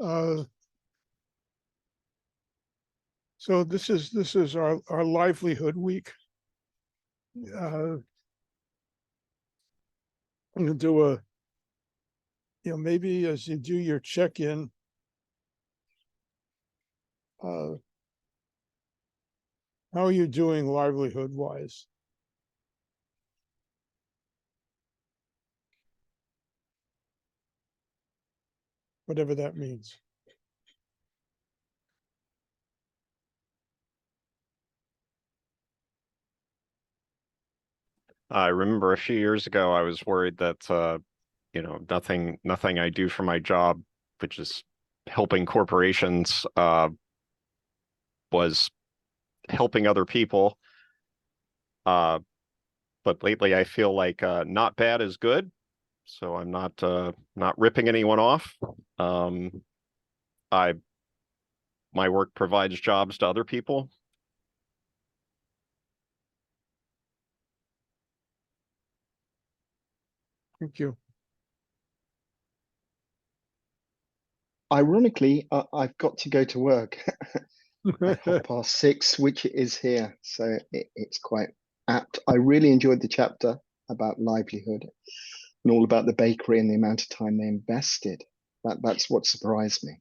Uh, so this is our livelihood week. I'm gonna do maybe as you do your check-in, how are you doing livelihood wise? Whatever that means. I remember a few years ago, I was worried that, nothing I do for my job, which is helping corporations, was helping other people. Uh, but lately I feel like not bad is good. So I'm not ripping anyone off. I my work provides jobs to other people. Thank you. Ironically, I've got to go to work at 6:30, which it is here. So it's quite apt. I really enjoyed the chapter about livelihood and all about the bakery and the amount of time they invested. That's what surprised me.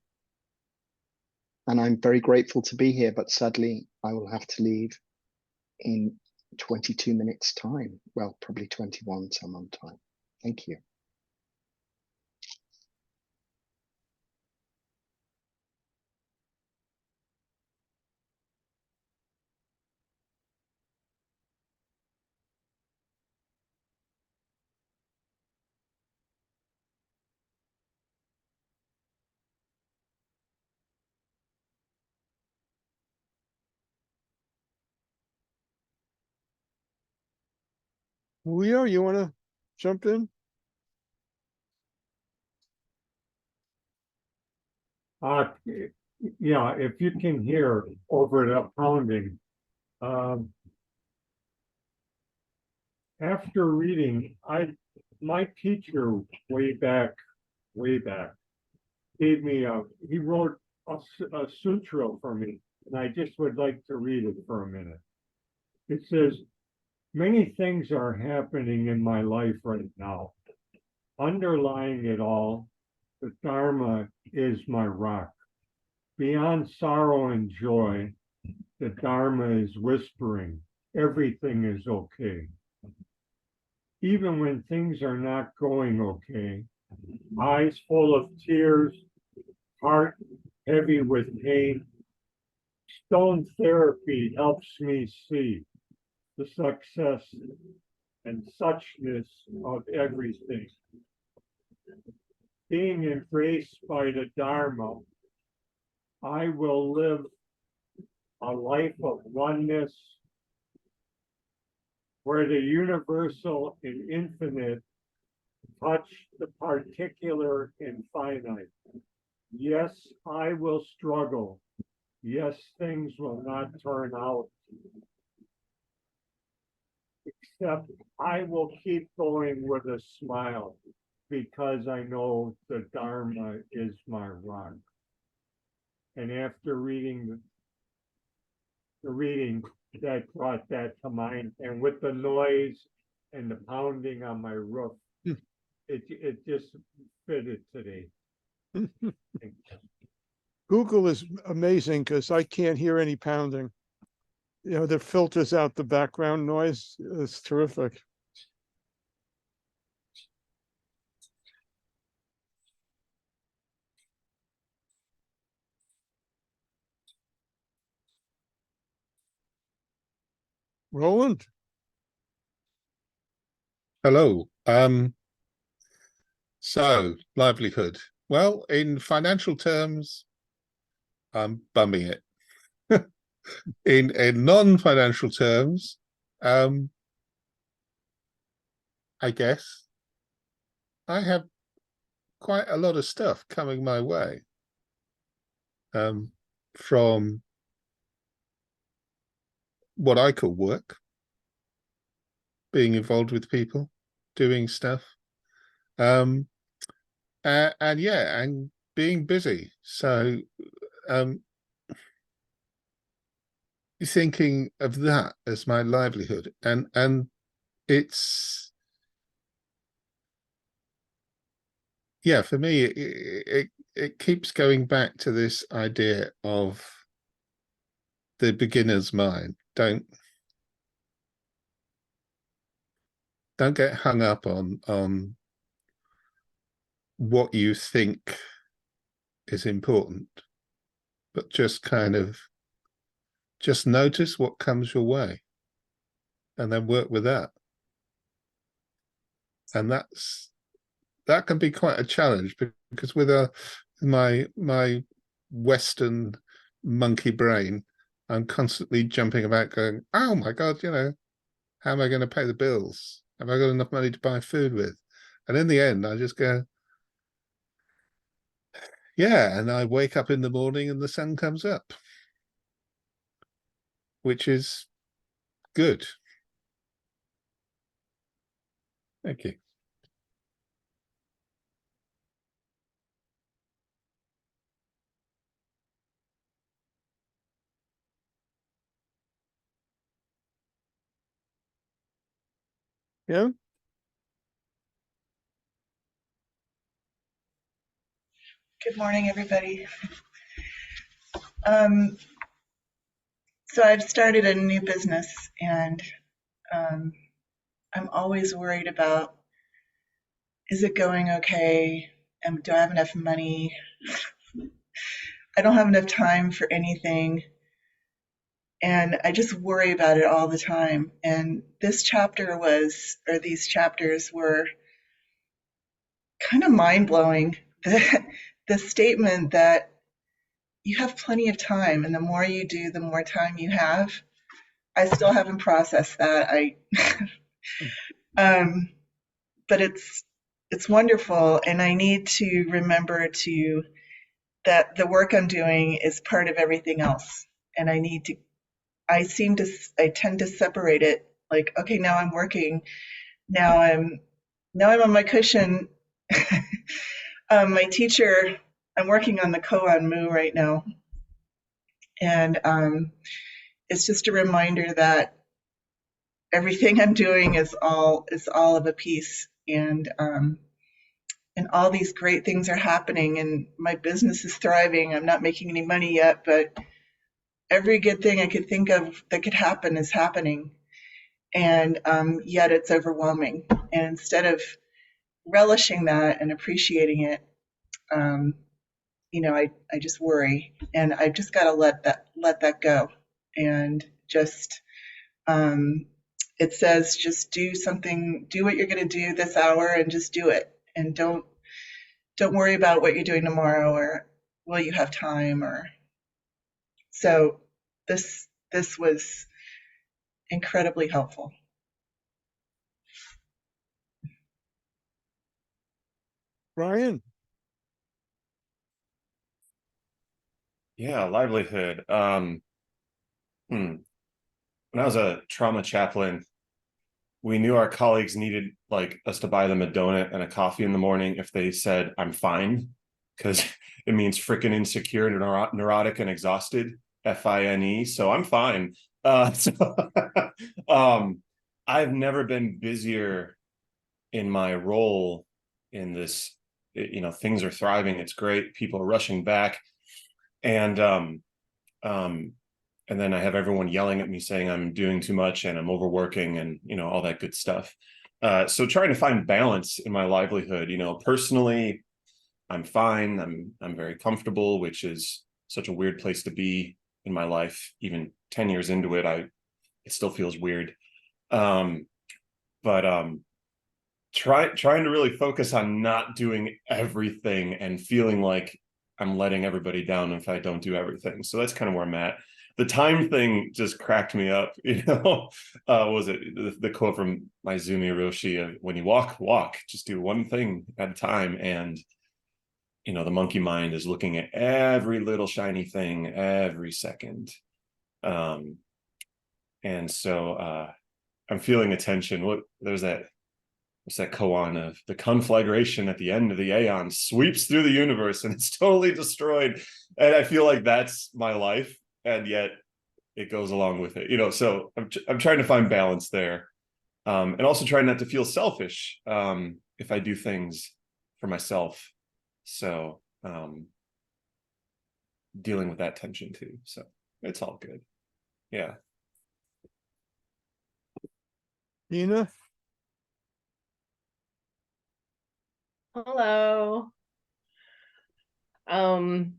And I'm very grateful to be here, but sadly, I will have to leave in 22 minutes time. Well, probably 21 some on time. Thank you. Leo, you want to jump in? Yeah, if you can hear over the pounding. After reading, my teacher way back, gave me he wrote a sutra for me, and I just would like to read it for a minute. It says, many things are happening in my life right now. Underlying it all, the Dharma is my rock. Beyond sorrow and joy, the Dharma is whispering, everything is okay. Even when things are not going okay, eyes full of tears, heart heavy with pain, stone therapy helps me see the success and suchness of everything. Being embraced by the Dharma, I will live a life of oneness where the universal and infinite touch the particular and finite. Yes, I will struggle. Yes, things will not turn out. Except I will keep going with a smile because I know the Dharma is my rock. And after reading the reading, that brought that to mind. And with the noise and the pounding on my roof, it just fitted today. Google is amazing because I can't hear any pounding. That filters out the background noise. It's terrific. Roland? Hello. So livelihood. Well, in financial terms, I'm bumming it. In non-financial terms, I guess I have quite a lot of stuff coming my way. From what I call work, being involved with people, doing stuff. And yeah, and being busy. So thinking of that as my livelihood, and it's, yeah, for me it keeps going back to this idea of the beginner's mind. Don't get hung up on what you think is important, but just kind of just notice what comes your way and then work with that. And that can be quite a challenge, because with my Western monkey brain, I'm constantly jumping about going, oh my God, how am I going to pay the bills? Have I got enough money to buy food with? And in the end, I just go, yeah, and I wake up in the morning and the sun comes up, which is good. Thank you. Yeah, Good morning, everybody. Um, so I've started a new business, and um, I'm always worried about, is it going okay? Do I have enough money? I don't have enough time for anything, and I just worry about it all the time. And these chapters were kind of mind-blowing. The statement that you have plenty of time, and the more you do, the more time you have. I still haven't processed that. But it's wonderful, and I need to remember that the work I'm doing is part of everything else, and I tend to separate it. Like, okay, now I'm working. Now I'm on my cushion. My teacher, I'm working on the Koan Mu right now, and it's just a reminder that everything I'm doing is all of a piece, and all these great things are happening, and my business is thriving. I'm not making any money yet, but every good thing I could think of that could happen is happening, and yet it's overwhelming. And instead of relishing that and appreciating it, I just worry, and I've just got to let that go, and just it says just do what you're going to do this hour, and just do it, and don't worry about what you're doing tomorrow, or will you have time, or so this was incredibly helpful. Brian. Yeah, livelihood. When I was a trauma chaplain, we knew our colleagues needed like us to buy them a donut and a coffee in the morning if they said I'm fine, because it means freaking insecure, neurotic, and exhausted. FINE. So I'm fine. I've never been busier in my role in this. Things are thriving. It's great. People are rushing back, and then I have everyone yelling at me saying I'm doing too much and I'm overworking and all that good stuff. So trying to find balance in my livelihood. Personally, I'm fine. I'm very comfortable, which is such a weird place to be in my life. Even 10 years into it, it still feels weird. But trying to really focus on not doing everything and feeling like I'm letting everybody down if I don't do everything. So that's kind of where I'm at. The time thing just cracked me up. Was it the quote from Maizumi Roshi, when you walk, just do one thing at a time. And the monkey mind is looking at every little shiny thing every second. And so I'm feeling attention. There's that what's that koan of the conflagration at the end of the aeon sweeps through the universe and it's totally destroyed. And I feel like that's my life, and yet it goes along with it, so I'm trying to find balance there. And also trying not to feel selfish if I do things for myself. So dealing with that tension too. So it's all good. Yeah. Nina, Hello. Um,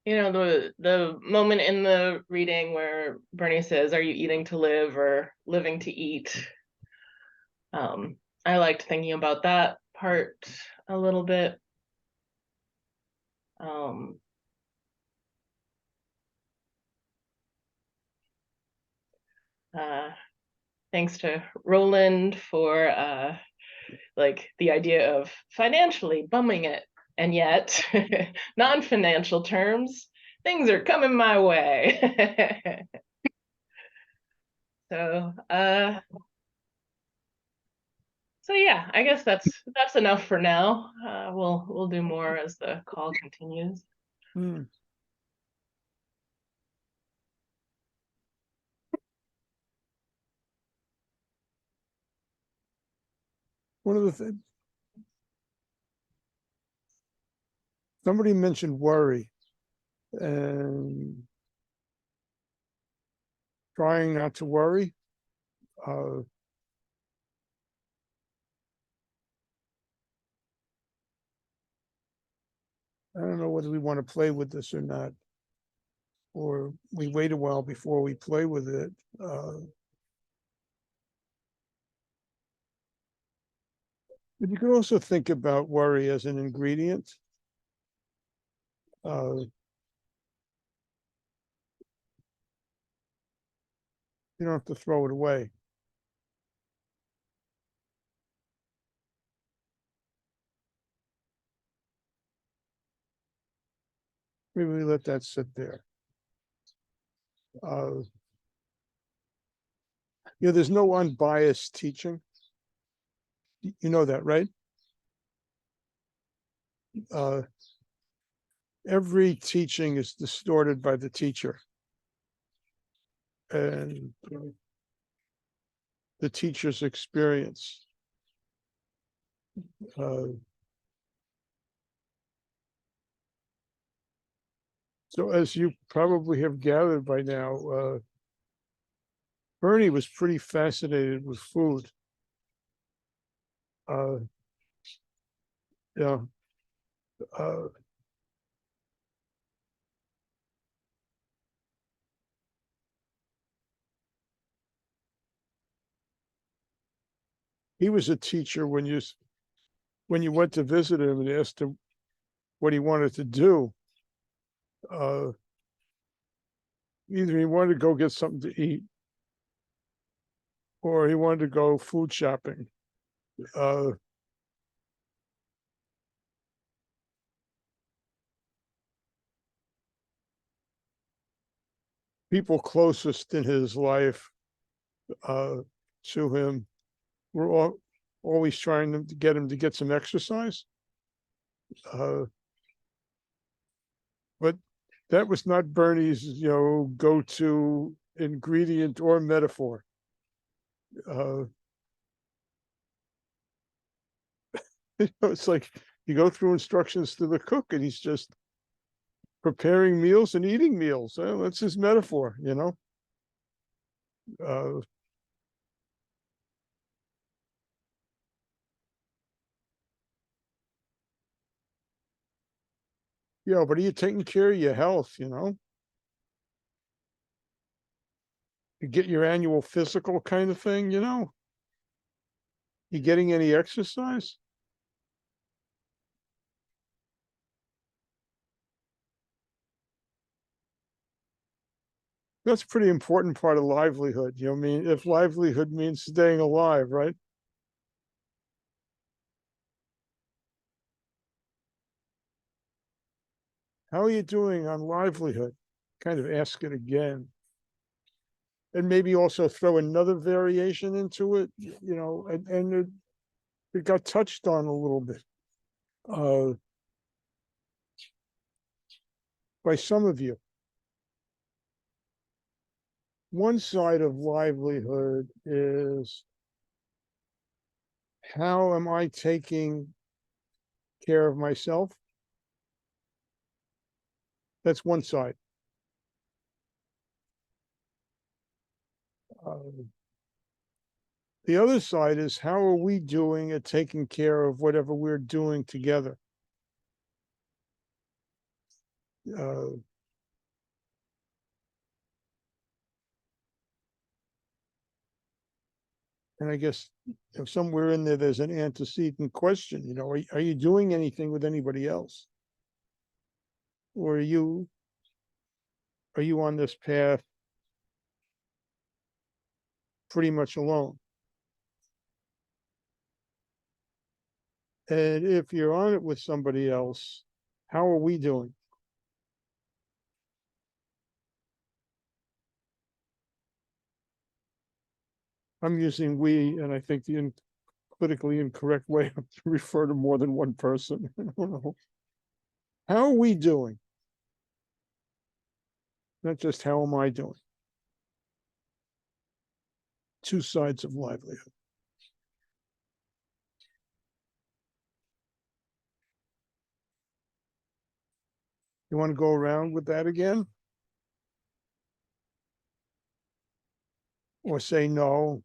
the moment in the reading where Bernie says, "Are you eating to live or living to eat?" I liked thinking about that part a little bit. Um, Thanks to Roland for like the idea of financially bumming it, and yet non-financial terms, things are coming my way. So so yeah, I guess that's enough for now. We'll do more as the call continues. hmm. One of the things, somebody mentioned worry and trying not to worry. Uh, I don't know whether we want to play with this or not, or we wait a while before we play with it. But you can also think about worry as an ingredient. You don't have to throw it away. Maybe we let that sit there. There's no unbiased teaching. You know that, right? Every teaching is distorted by the teacher. And the teacher's experience. So as you probably have gathered by now, Bernie was pretty fascinated with food. Yeah. He was a teacher when you went to visit him and asked him what he wanted to do. Either he wanted to go get something to eat, or he wanted to go food shopping. People closest in his life to him were always trying to get him to get some exercise. But that was not Bernie's, go-to ingredient or metaphor. It's like you go through instructions to the cook and he's just preparing meals and eating meals. That's his metaphor, but are you taking care of your health, You get your annual physical kind of thing, You getting any exercise? That's a pretty important part of livelihood. I mean, if livelihood means staying alive, right? How are you doing on livelihood? kind of ask it again. And maybe also throw another variation into it, you know, and it got touched on a little bit. By some of you. One side of livelihood is, how am I taking care of myself? That's one side. The other side is, how are we doing at taking care of whatever we're doing together? And I guess if somewhere in there, there's an antecedent question, you know, are you doing anything with anybody else? Or are you on this path pretty much alone? And if you're on it with somebody else, how are we doing? I'm using we, and I think the politically incorrect way to refer to more than one person. I don't know. How are we doing? Not just how am I doing? Two sides of livelihood. You want to go around with that again? Or say no,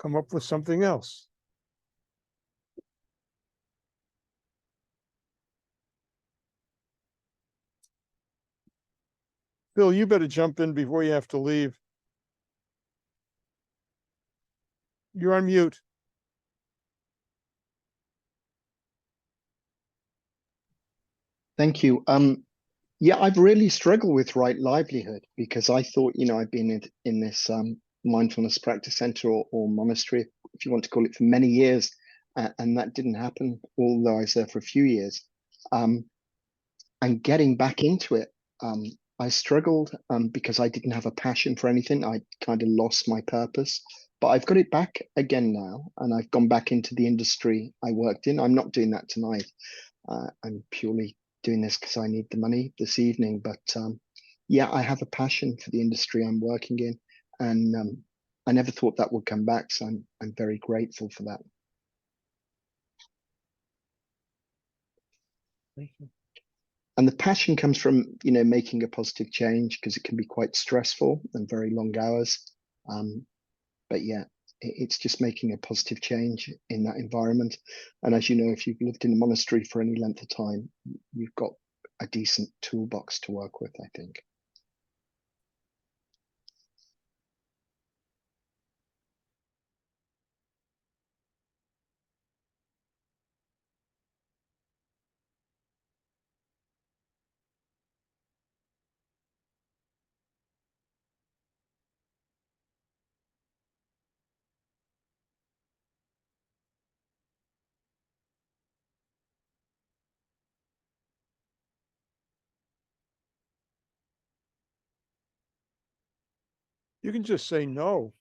come up with something else? Bill, you better jump in before you have to leave. You're on mute. Thank you. Yeah, I've really struggled with right livelihood because I thought, you know, I've been in this mindfulness practice center or monastery, if you want to call it, for many years, and that didn't happen, although I was there for a few years. And getting back into it, I struggled because I didn't have a passion for anything. I kind of lost my purpose, but I've got it back again now, and I've gone back into the industry I worked in. I'm not doing that tonight. I'm purely doing this because I need the money this evening. But yeah, I have a passion for the industry I'm working in, and I never thought that would come back. So I'm very grateful for that. Thank you. And the passion comes from, you know, making a positive change, because it can be quite stressful and very long hours. But yeah, it's just making a positive change in that environment. And as you know, if you've lived in a monastery for any length of time, you've got a decent toolbox to work with, I think. You can just say no.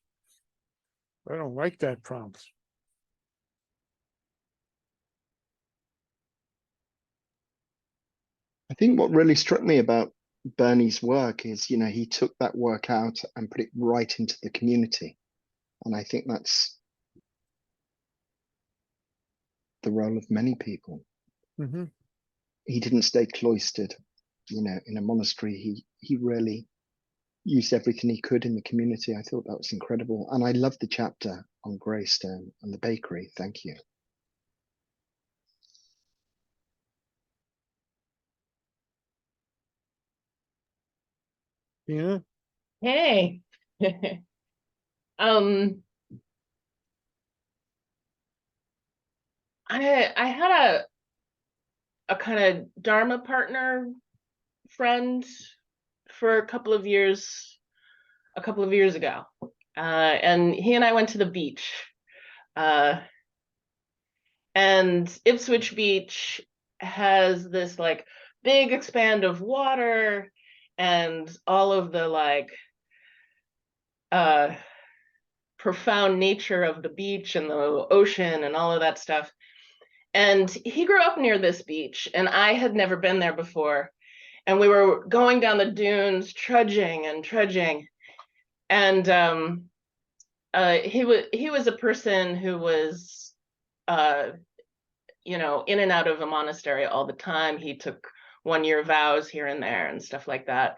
I don't like that prompt. I think what really struck me about Bernie's work is, you know, he took that work out and put it right into the community. And I think that's the role of many people. Mm-hmm. He didn't stay cloistered, you know, in a monastery. He really used everything he could in the community. I thought that was incredible. And I loved the chapter on Greystone and the bakery. Thank you. Yeah. Hey. um I had a kind of Dharma partner friend for a couple of years ago. And he and I went to the beach. And Ipswich Beach has this like big expanse of water, and all of the like profound nature of the beach and the ocean and all of that stuff. And he grew up near this beach, and I had never been there before. And we were going down the dunes, trudging and trudging. And he was a person who was, you know, in and out of a monastery all the time. He took 1-year vows here and there and stuff like that.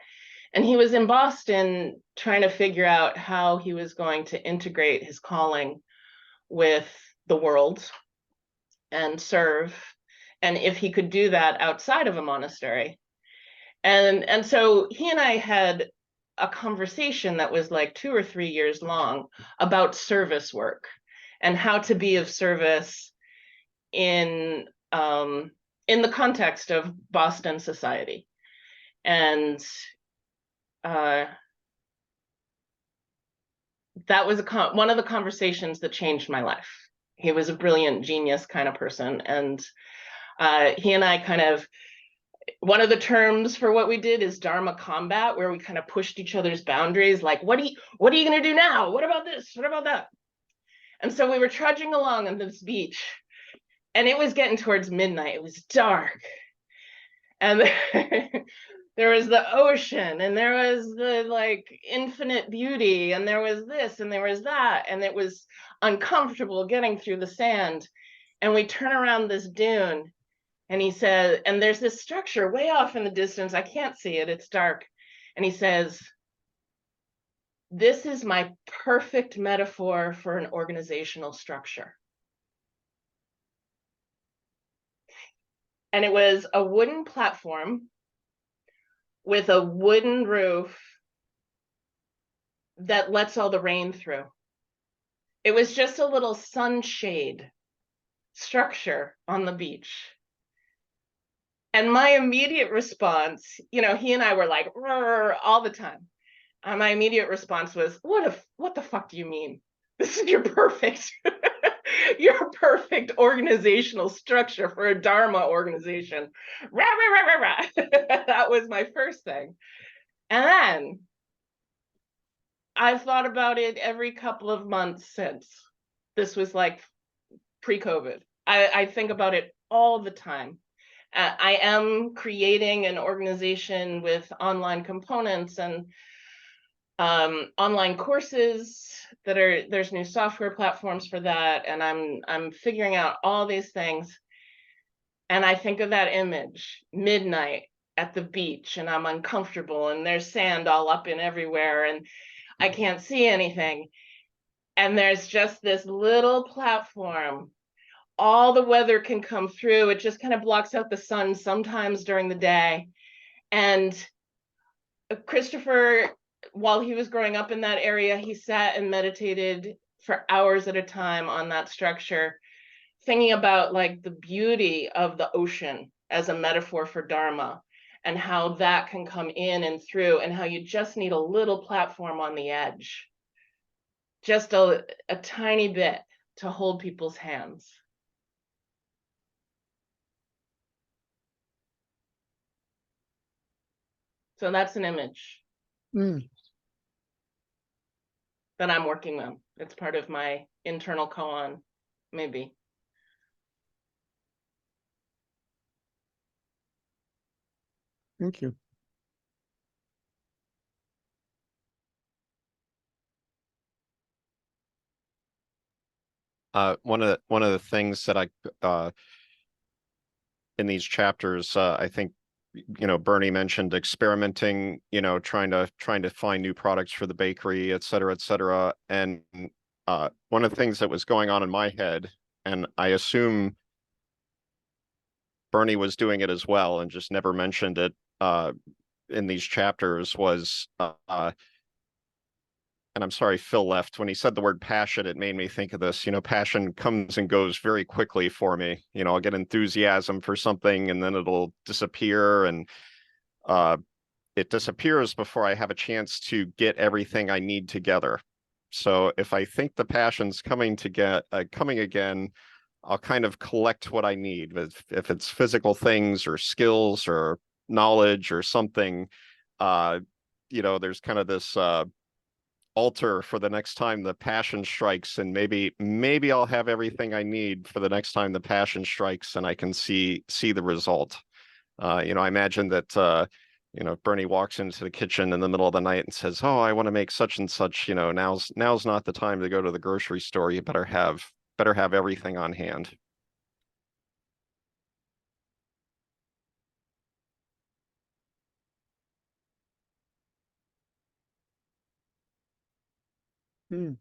And he was in Boston trying to figure out how he was going to integrate his calling with the world and serve, and if he could do that outside of a monastery. And so he and I had a conversation that was like 2 or 3 years long about service work and how to be of service in the context of Boston society. And that was one of the conversations that changed my life. He was a brilliant genius kind of person. And he and I kind of, one of the terms for what we did is Dharma combat, where we kind of pushed each other's boundaries. Like, what are you going to do now? What about this? What about that? And so we were trudging along on this beach, and it was getting towards midnight. It was dark. And there was the ocean, and there was the like infinite beauty, and there was this, and there was that, and it was uncomfortable getting through the sand. And we turn around this dune, and he said, and there's this structure way off in the distance. I can't see it, it's dark. And he says, this is my perfect metaphor for an organizational structure. And it was a wooden platform with a wooden roof that lets all the rain through. It was just a little sunshade structure on the beach. And my immediate response, you know, he and I were like all the time. My immediate response was, what the fuck do you mean? This is your perfect organizational structure for a Dharma organization. Rah, rah, rah, rah, rah. That was my first thing. And then I've thought about it every couple of months since. This was like pre-COVID. I think about it all the time. I am creating an organization with online components and online courses there's new software platforms for that, and I'm figuring out all these things. And I think of that image, midnight at the beach, and I'm uncomfortable, and there's sand all up and everywhere, and I can't see anything. And there's just this little platform. All the weather can come through. It just kind of blocks out the sun sometimes during the day. And Christopher, while he was growing up in that area, he sat and meditated for hours at a time on that structure, thinking about like the beauty of the ocean as a metaphor for Dharma, and how that can come in and through, and how you just need a little platform on the edge, just a tiny bit to hold people's hands. So that's an image that I'm working on. It's part of my internal koan, maybe. Thank you. One of the things that I in these chapters, I think, you know, Bernie mentioned experimenting, you know, trying to find new products for the bakery, et cetera, et cetera. And one of the things that was going on in my head, and I assume Bernie was doing it as well and just never mentioned it in these chapters, was and I'm sorry Phil left, when he said the word passion, it made me think of this. You know, passion comes and goes very quickly for me. You know, I'll get enthusiasm for something and then it'll disappear, and it disappears before I have a chance to get everything I need together. So if I think the passion's coming again, I'll kind of collect what I need. If it's physical things or skills or knowledge or something, you know, there's kind of this altar for the next time the passion strikes, and maybe I'll have everything I need for the next time the passion strikes, and I can see the result. You know, I imagine that you know, if Bernie walks into the kitchen in the middle of the night and says, "Oh, I want to make such and such," you know, now's not the time to go to the grocery store. You better have everything on hand. Hmm.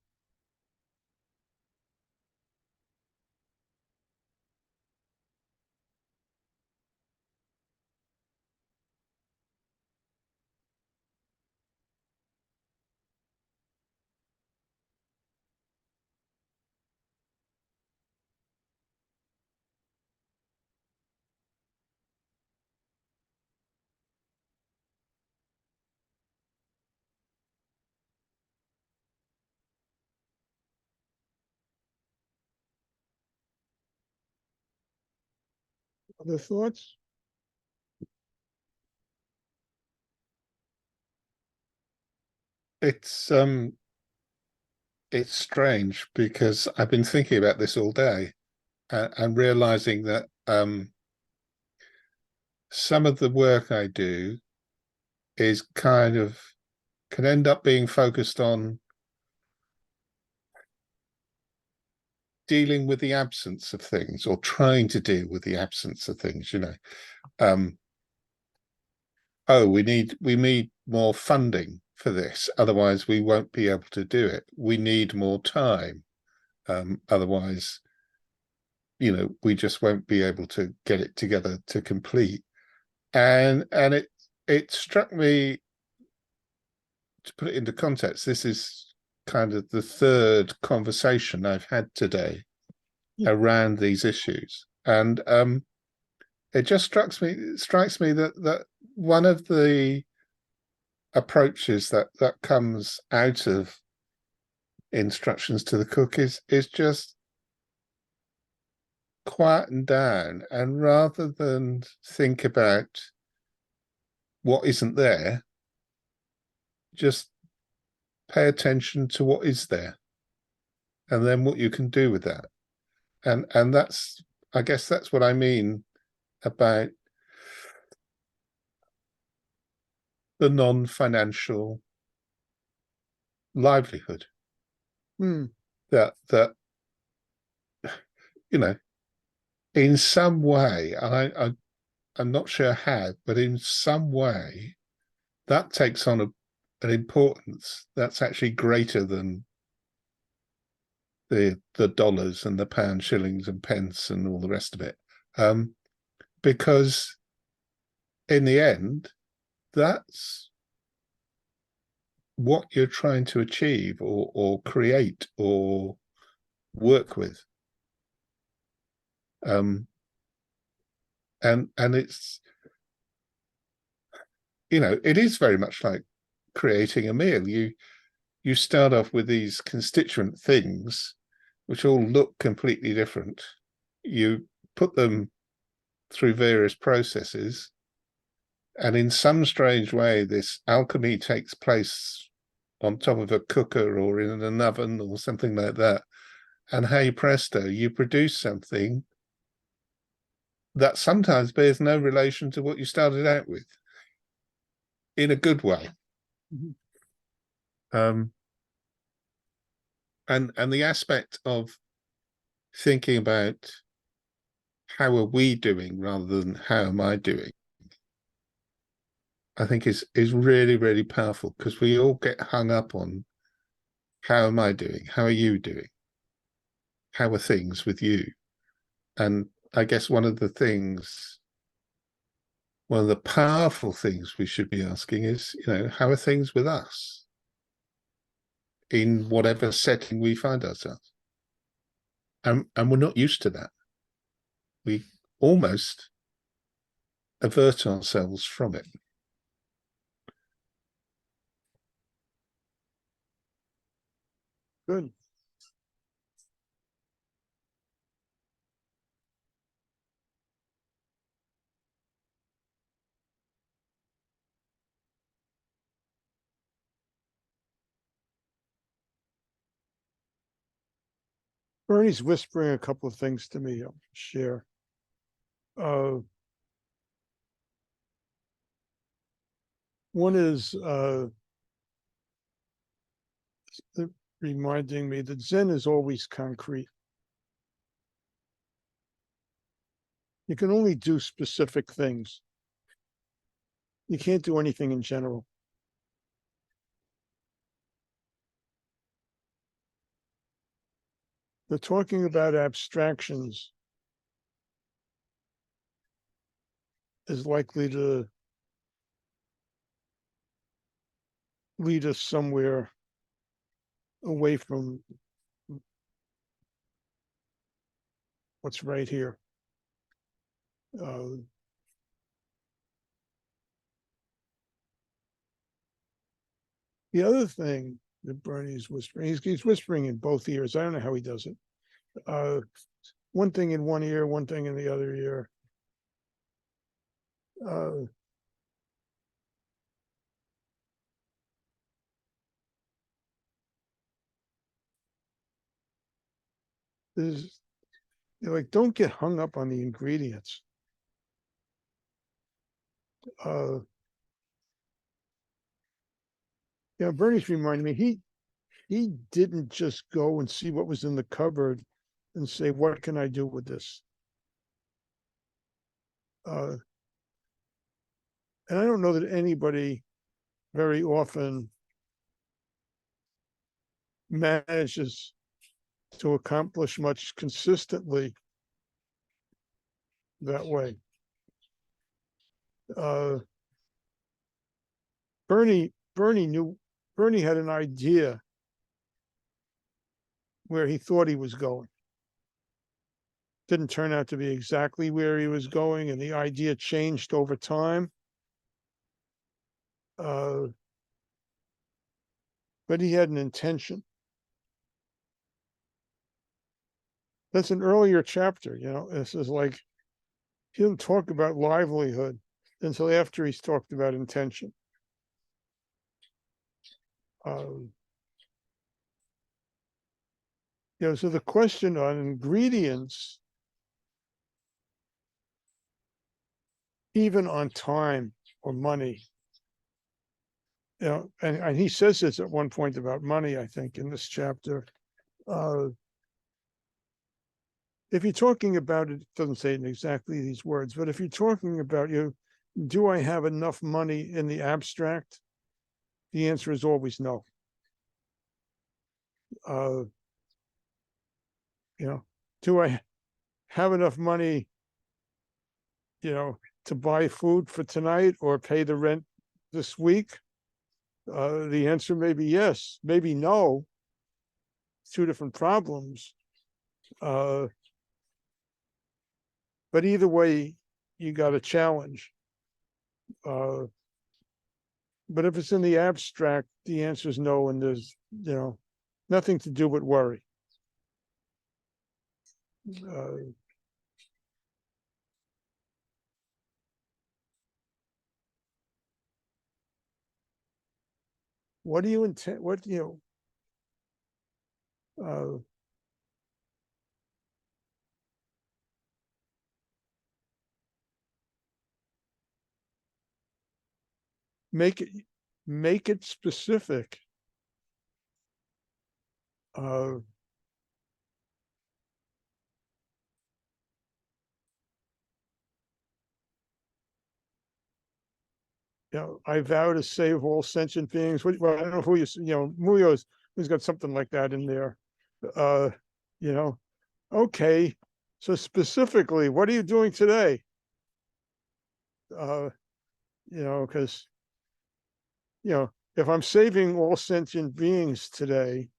Other thoughts? It's strange because I've been thinking about this all day, and realizing that some of the work I do is kind of can end up being focused on dealing with the absence of things, or trying to deal with the absence of things, you know. Oh, we need more funding for this, otherwise we won't be able to do it. We need more time, otherwise, you know, we just won't be able to get it together to complete. And it struck me, to put it into context, this is kind of the third conversation I've had today around these issues, and it just strikes me that one of the approaches that comes out of instructions to the cook is just quieten down, and rather than think about what isn't there, just pay attention to what is there, and then what you can do with that. And that's, I guess that's what I mean about the non-financial livelihood. Hmm. That you know, in some way, I'm not sure how, but in some way, that takes on an importance that's actually greater than the dollars and the pound, shillings and pence and all the rest of it, because in the end, that's what you're trying to achieve or create or work with. And it's, you know, it is very much like creating a meal. You start off with these constituent things which all look completely different. You put them through various processes, and in some strange way, this alchemy takes place on top of a cooker or in an oven or something like that. And hey presto, you produce something that sometimes bears no relation to what you started out with, in a good way. Mhm. And the aspect of thinking about how are we doing rather than how am I doing, I think is really, really powerful, because we all get hung up on how am I doing? How are you doing? How are things with you? And I guess one of the powerful things we should be asking is, you know, how are things with us in whatever setting we find ourselves? And we're not used to that. We almost avert ourselves from it. Good. Bernie's whispering a couple of things to me. I'll share. One is reminding me that Zen is always concrete. You can only do specific things. You can't do anything in general. They're talking about abstractions is likely to lead us somewhere away from what's right here. The other thing that Bernie's whispering, he's whispering in both ears. I don't know how he does it. One thing in one ear, one thing in the other ear. There's, like, don't get hung up on the ingredients. Yeah, Bernie's reminding me, he didn't just go and see what was in the cupboard and say, what can I do with this? And I don't know that anybody very often manages to accomplish much consistently that way. Bernie had an idea where he thought he was going. Didn't turn out to be exactly where he was going, and the idea changed over time. But he had an intention. That's an earlier chapter, you know. This is like, he didn't talk about livelihood until after he's talked about intention. You know, so the question on ingredients, even on time or money, you know, and he says this at one point about money, I think, in this chapter. If you're talking about it doesn't say it in exactly these words, but if you're talking about, do I have enough money in the abstract? The answer is always no. You know, do I have enough money, you know, to buy food for tonight or pay the rent this week? The answer may be yes, maybe no. Two different problems. But either way, you got a challenge. But if it's in the abstract, the answer is no, and there's, you know, nothing to do but worry. What do you intend? What, you know? Make it specific. You know, I vow to save all sentient beings. Well, I don't know who you know, Muyo's who's got something like that in there. You know, okay. So specifically, what are you doing today? You know, because, you know, if I'm saving all sentient beings today,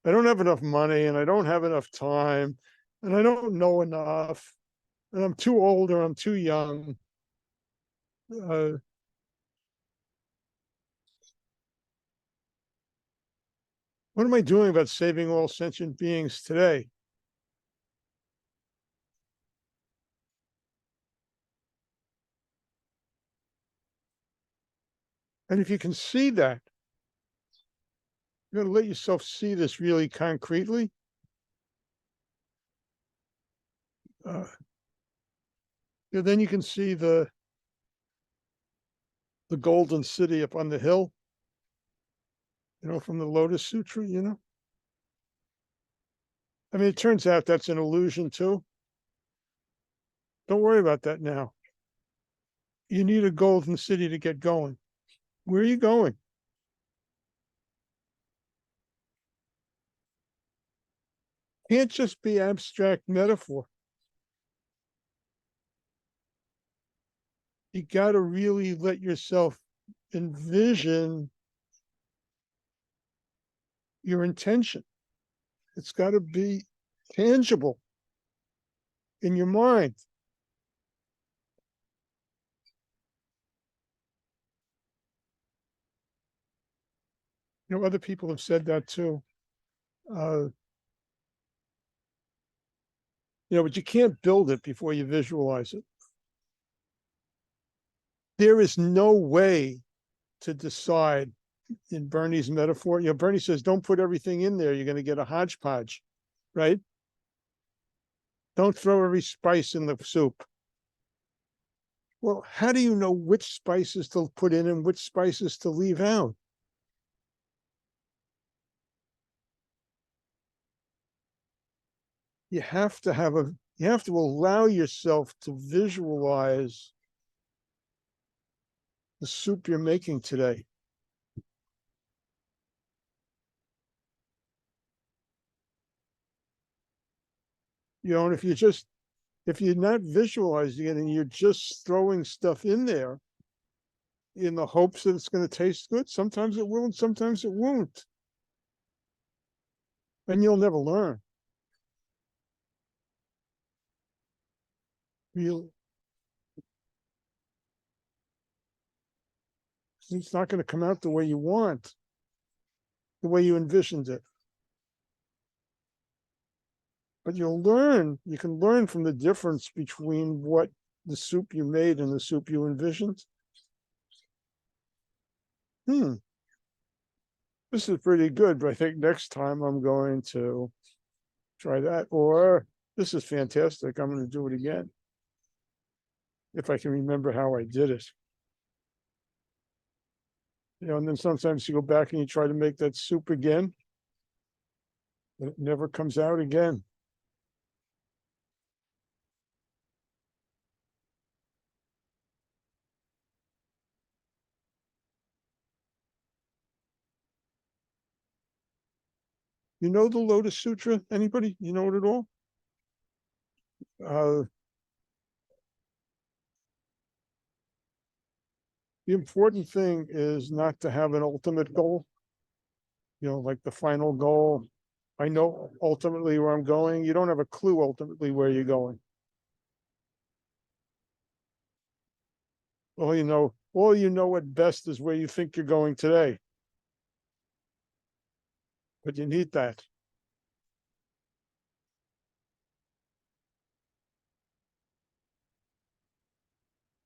I don't have enough money and I don't have enough time and I don't know enough and I'm too old or I'm too young. What am I doing about saving all sentient beings today? And if you can see that, you're going to let yourself see this really concretely. Yeah, then you can see the golden city up on the hill, from the Lotus Sutra, I mean, it turns out that's an illusion too. Don't worry about that now. You need a golden city to get going. Where are you going? Can't just be abstract metaphor. You got to really let yourself envision your intention. It's got to be tangible in your mind. Other people have said that too. But you can't build it before you visualize it. There is no way to decide in Bernie's metaphor. Bernie says, don't put everything in there. You're going to get a hodgepodge, right? Don't throw every spice in the soup. Well, how do you know which spices to put in and which spices to leave out? You have to allow yourself to visualize the soup you're making today. And if you're not visualizing it and you're just throwing stuff in there in the hopes that it's going to taste good, sometimes it will and sometimes it won't. And you'll never learn. It's not going to come out the way you want, the way you envisioned it. But you can learn from the difference between what the soup you made and the soup you envisioned. This is pretty good, but I think next time I'm going to try that. Or this is fantastic. I'm going to do it again. If I can remember how I did it. And then sometimes you go back and you try to make that soup again. And it never comes out again. You know the Lotus Sutra? Anybody? You know it at all? The important thing is not to have an ultimate goal, like the final goal. I know ultimately where I'm going. You don't have a clue ultimately where you're going. All you know at best is where you think you're going today. But you need that.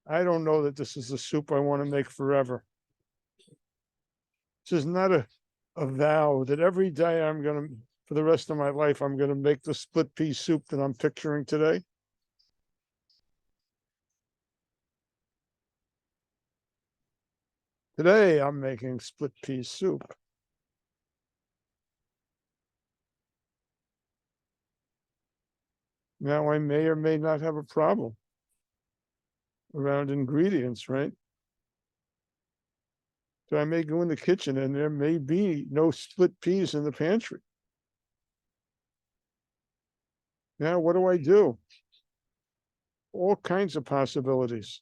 I don't know that this is the soup I want to make forever. This is not a vow that every day for the rest of my life, I'm going to make the split pea soup that I'm picturing today. Today, I'm making split pea soup. Now, I may or may not have a problem around ingredients, right? So I may go in the kitchen and there may be no split peas in the pantry. Now, what do I do? All kinds of possibilities.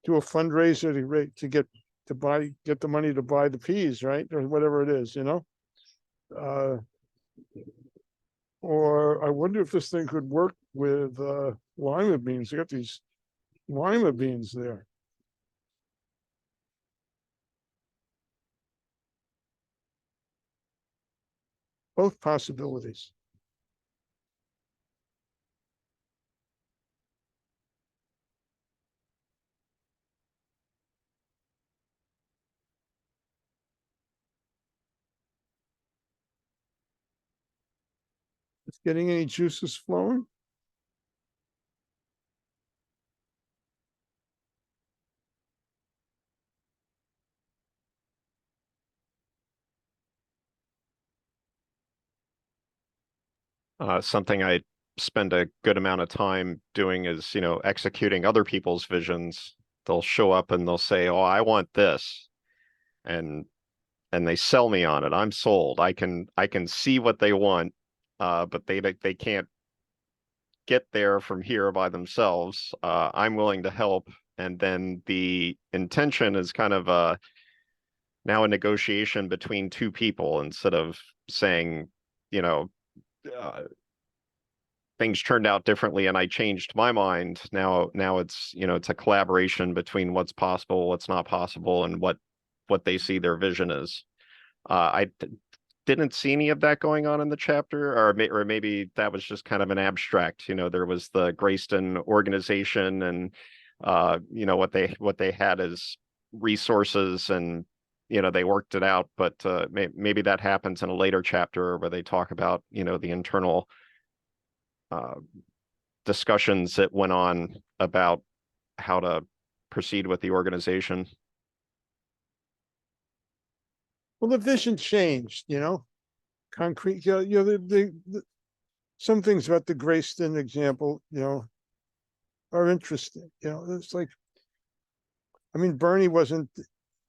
Do a fundraiser to get the money to buy the peas, right? Or whatever it is, or I wonder if this thing could work with lima beans. I got these lima beans there. Both possibilities. It's getting any juices flowing? Something I spend a good amount of time doing is, executing other people's visions. They'll show up and they'll say, "Oh, I want this," and they sell me on it. I'm sold. I can see what they want, but they can't get there from here by themselves. I'm willing to help, and then the intention is kind of now a negotiation between two people instead of saying, you know, uh, things turned out differently and I changed my mind. Now it's, it's a collaboration between what's possible, what's not possible, and what they see their vision is. I didn't see any of that going on in the chapter, or maybe that was just kind of an abstract. There was the Grayston organization, and what they had as resources, and they worked it out. But maybe that happens in a later chapter where they talk about the internal discussions that went on about how to proceed with the organization. Well, the vision changed, concrete, some things about the Grayston example, are interesting. It's like, I mean, Bernie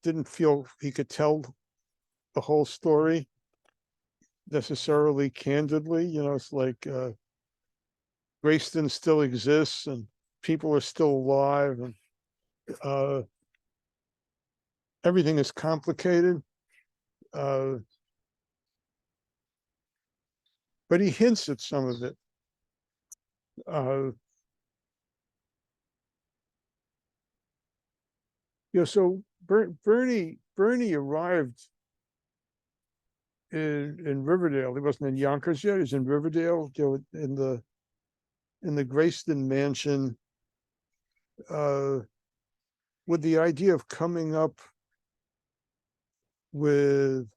didn't feel he could tell the whole story necessarily candidly. It's like Grayston still exists and people are still alive, and everything is complicated. But he hints at some of it. So Bernie arrived in Riverdale. He wasn't in Yonkers yet. He was in Riverdale, in the Grayston mansion, with the idea of coming up with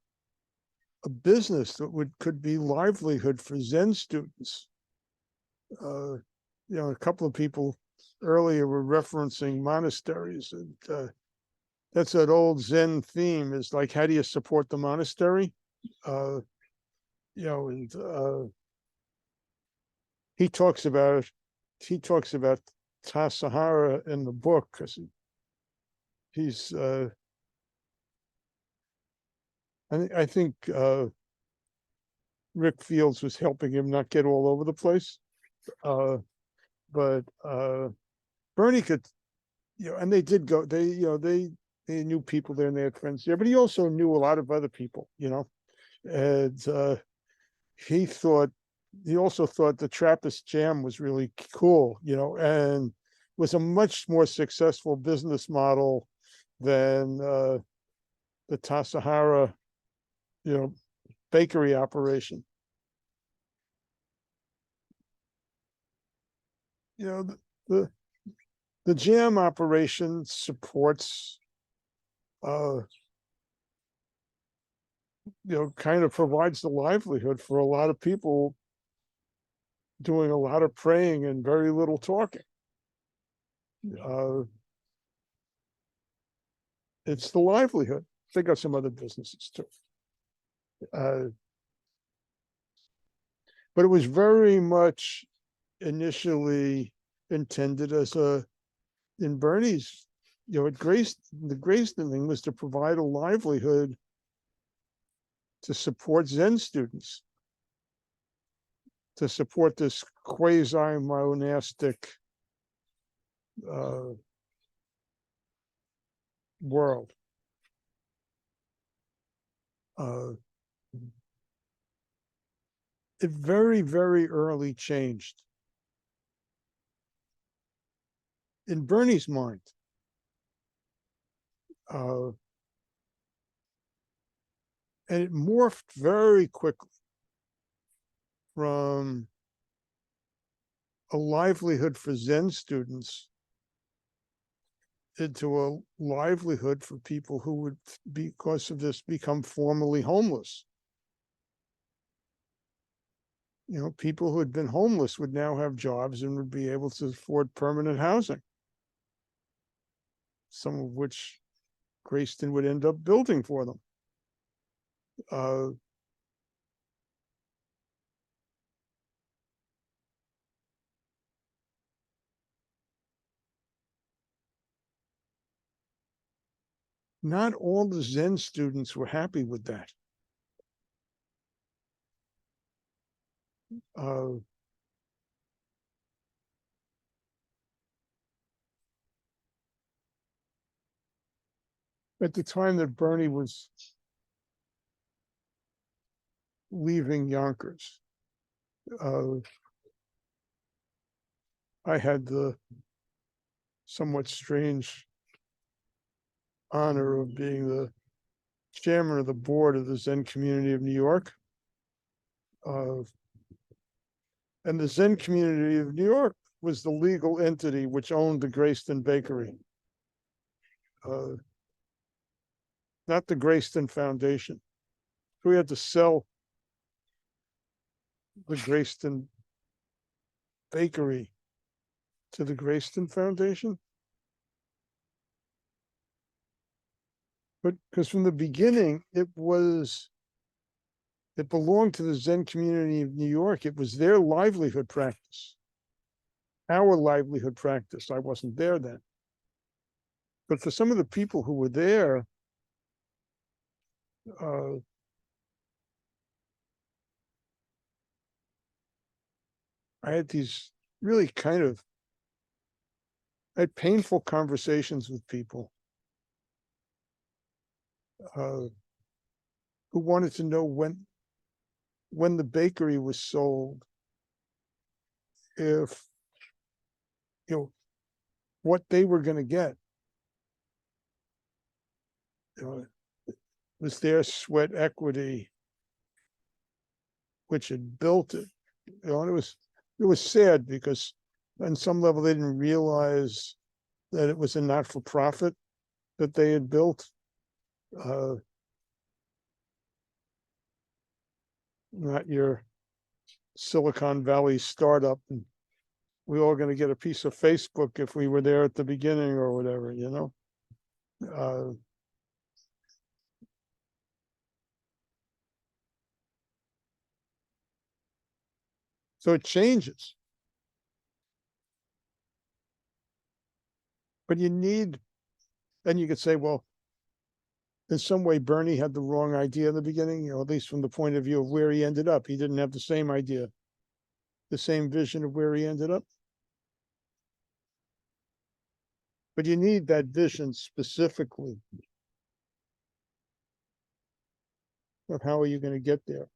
a business that could be livelihood for Zen students. A couple of people earlier were referencing monasteries, and that's that old Zen theme, is like, how do you support the monastery? And he talks about Tassajara in the book, because he's I think Rick Fields was helping him not get all over the place. But Bernie could, and they did go, they knew people there and they had friends there, but he also knew a lot of other people, and he also thought the Trappist Jam was really cool, and was a much more successful business model than the Tassajara, bakery operation. The jam operation supports, kind of provides the livelihood for a lot of people doing a lot of praying and very little talking. It's the livelihood. They got some other businesses too. But it was very much initially intended as in Bernie's, the Grayston thing was to provide a livelihood to support Zen students, to support this quasi-monastic world. It very, very early changed. In Bernie's mind, and it morphed very quickly from a livelihood for Zen students into a livelihood for people who would, because of this, become formally homeless. People who had been homeless would now have jobs and would be able to afford permanent housing, some of which Grayston would end up building for them. not all the Zen students were happy with that. Uh, at the time that Bernie was leaving Yonkers, I had the somewhat strange honor of being the chairman of the board of the Zen Community of New York. And the Zen Community of New York was the legal entity which owned the Grayston Bakery. Not the Grayston Foundation. So we had to sell the Grayston Bakery to the Grayston Foundation. But because from the beginning, it belonged to the Zen Community of New York. It was their livelihood practice. Our livelihood practice. I wasn't there then. But for some of the people who were there, I had these really I had painful conversations with people who wanted to know when the bakery was sold, if, what they were going to get. Was their sweat equity which had built it. And it was sad because on some level they didn't realize that it was a not-for-profit that they had built. Not your Silicon Valley startup, and we're all going to get a piece of Facebook if we were there at the beginning or whatever, So it changes. But then you could say, well, in some way, Bernie had the wrong idea in the beginning, at least from the point of view of where he ended up. He didn't have the same idea, the same vision of where he ended up. But you need that vision specifically of how are you going to get there.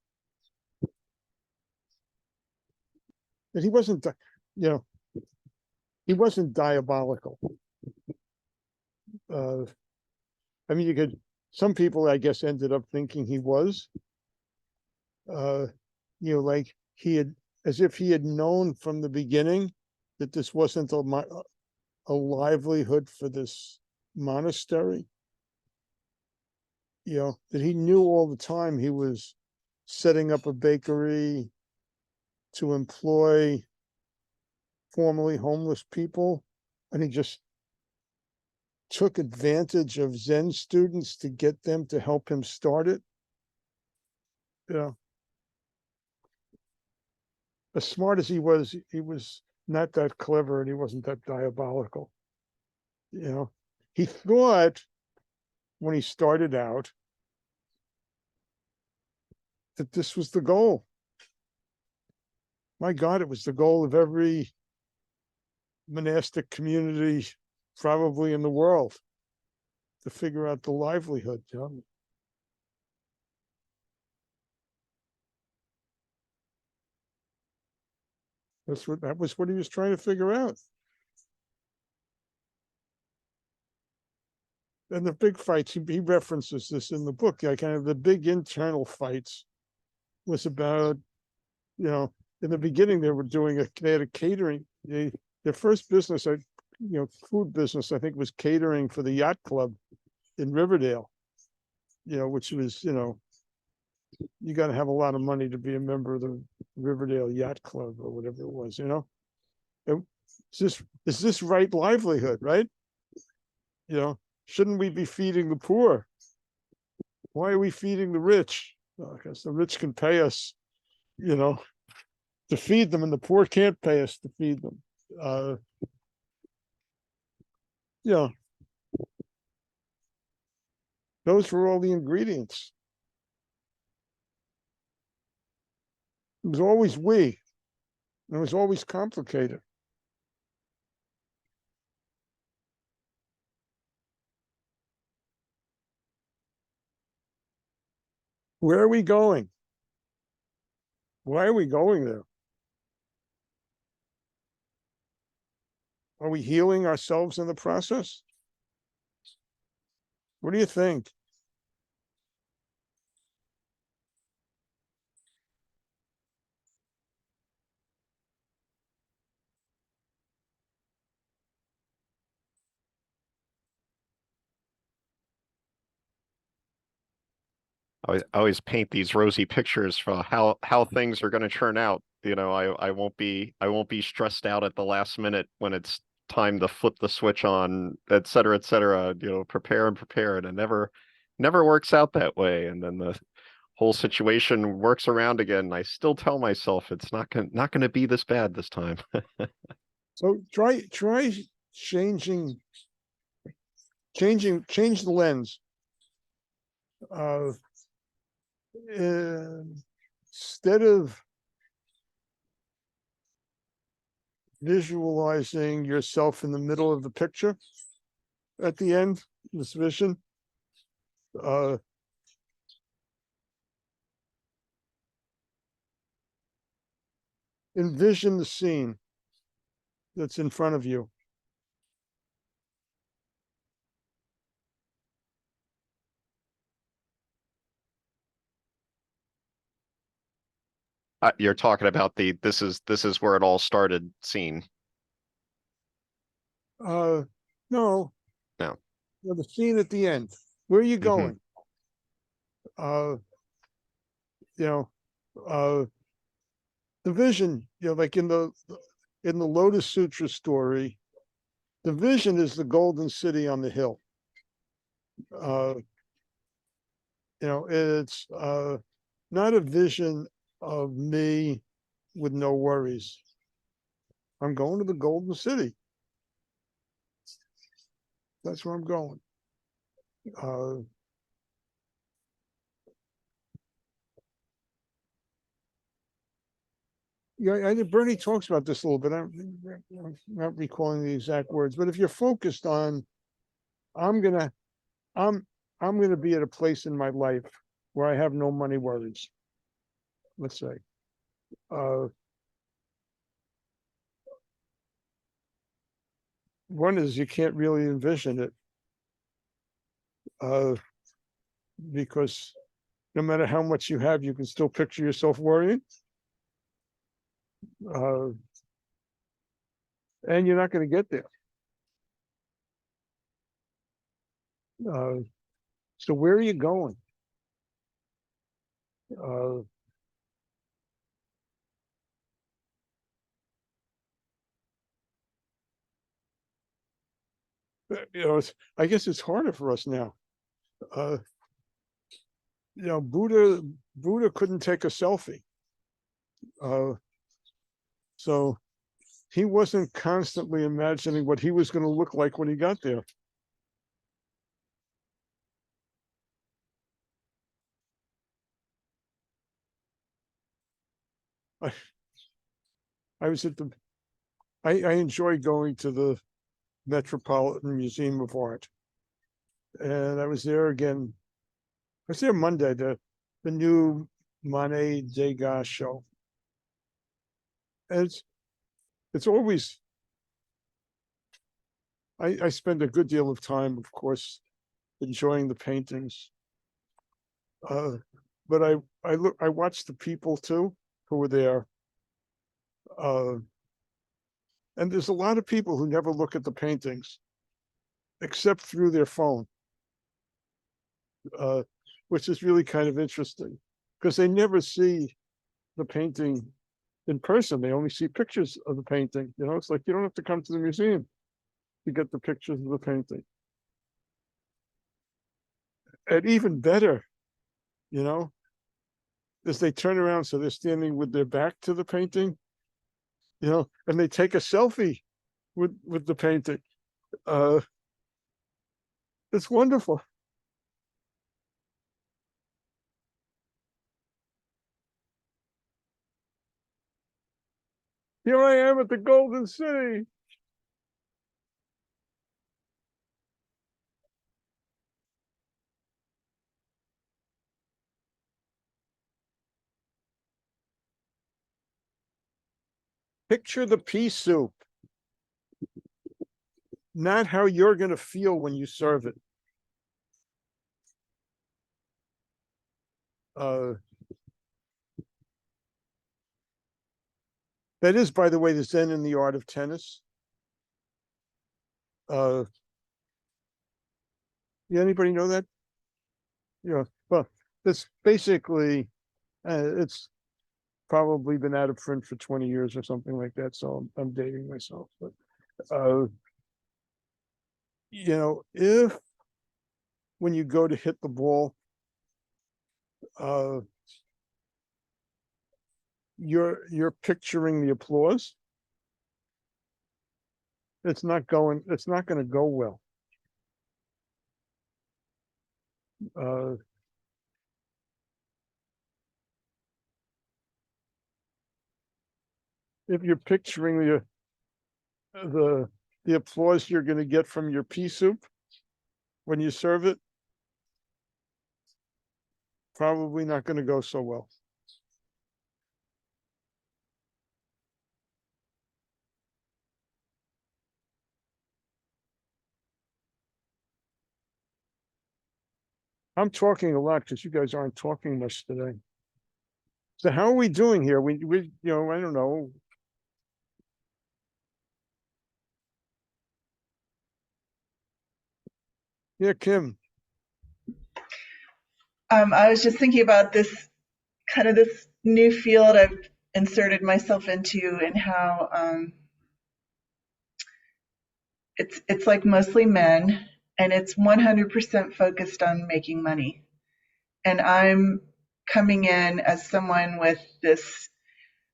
But he wasn't, he wasn't diabolical. I mean, some people, I guess, ended up thinking he was, like as if he had known from the beginning that this wasn't a livelihood for this monastery. That he knew all the time he was setting up a bakery to employ formerly homeless people, and he just took advantage of Zen students to get them to help him start it. As smart as he was not that clever, and he wasn't that diabolical. He thought when he started out that this was the goal. My God, it was the goal of every monastic community probably in the world, to figure out the livelihood. That was what he was trying to figure out. And the big fights, he references this in the book, kind of the big internal fights was about, in the beginning they had a catering, their first business, food business, I think, was catering for the yacht club in Riverdale, which was, you got to have a lot of money to be a member of the Riverdale Yacht Club or whatever it was, Is this right livelihood, right? Shouldn't we be feeding the poor? Why are we feeding the rich? Because the rich can pay us, to feed them, and the poor can't pay us to feed them. Those were all the ingredients. It was always we. It was always complicated. Where are we going? Why are we going there? Are we healing ourselves in the process? What do you think? I always paint these rosy pictures for how things are going to turn out. You know, I won't be stressed out at the last minute when it's time to flip the switch on, et cetera, et cetera. You know, prepare and prepare, and it never works out that way. And then the whole situation works around again. And I still tell myself it's not gonna be this bad this time. So try change the lens. Instead of visualizing yourself in the middle of the picture at the end, this vision, envision the scene that's in front of you. You're talking about this is where it all started scene. No. No. Well, the scene at the end. Where are you going? You know, the vision, you know, like in the Lotus Sutra story, the vision is the golden city on the hill. You know, it's not a vision of me with no worries. I'm going to the golden city. That's where I'm going. Yeah, I think Bernie talks about this a little bit. I'm not recalling the exact words, but if you're focused on, I'm gonna be at a place in my life where I have no money worries. Let's say, one is you can't really envision it, because no matter how much you have, you can still picture yourself worrying. And you're not going to get there. So where are you going? You know, I guess it's harder for us now. You know, Buddha couldn't take a selfie. So he wasn't constantly imagining what he was going to look like when he got there. I was at I enjoy going to the Metropolitan Museum of Art. And I was there again. I was there Monday, the new Monet Degas show. And it's always, I spend a good deal of time, of course, enjoying the paintings. But I watched the people too who were there. And there's a lot of people who never look at the paintings except through their phone, which is really kind of interesting because they never see the painting in person. They only see pictures of the painting. You know, it's like you don't have to come to the museum to get the pictures of the painting. And even better, you know, is they turn around so they're standing with their back to the painting, you know, and they take a selfie with the painting. It's wonderful. Here I am at the Golden City. Picture the pea soup. Not how you're going to feel when you serve it. That is, by the way, the Zen and the Art of Tennis. Yeah, anybody know that? Yeah, well, that's basically, it's probably been out of print for 20 years or something like that, so I'm dating myself, but, if when you go to hit the ball, you're picturing the applause, it's not going to go well. If you're picturing the applause you're going to get from your pea soup when you serve it, probably not going to go so well. I'm talking a lot because you guys aren't talking much today. So how are we doing here? We I don't know. Yeah, Kim. I was just thinking about this this new field I've inserted myself into, and how it's like mostly men, and it's 100% focused on making money. And I'm coming in as someone with this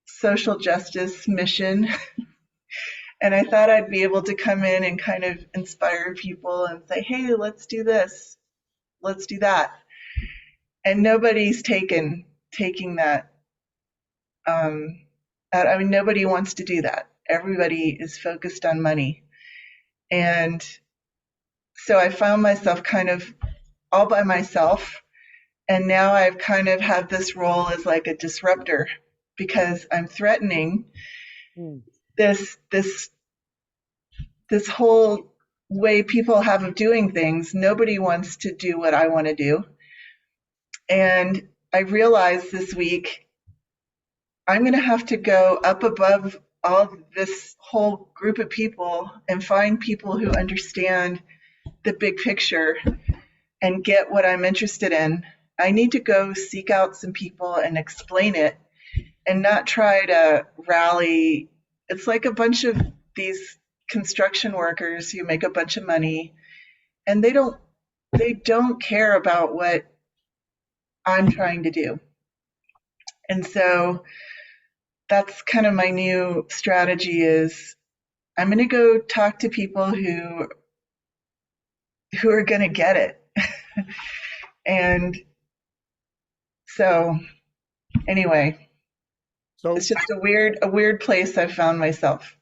social justice mission. And I thought I'd be able to come in and kind of inspire people and say, hey, let's do this, let's do that. And nobody's taking that. I mean, nobody wants to do that. Everybody is focused on money. And so I found myself kind of all by myself. And now I've kind of had this role as like a disruptor, because I'm threatening this whole way people have of doing things. Nobody wants to do what I want to do. And I realized this week I'm going to have to go up above all this whole group of people and find people who understand the big picture and get what I'm interested in. I need to go seek out some people and explain it, and not try to rally. It's like a bunch of these construction workers who make a bunch of money, and they don't care about what I'm trying to do. And so that's kind of my new strategy is I'm going to go talk to people who are going to get it. And so anyway, So it's just a weird place I've found myself.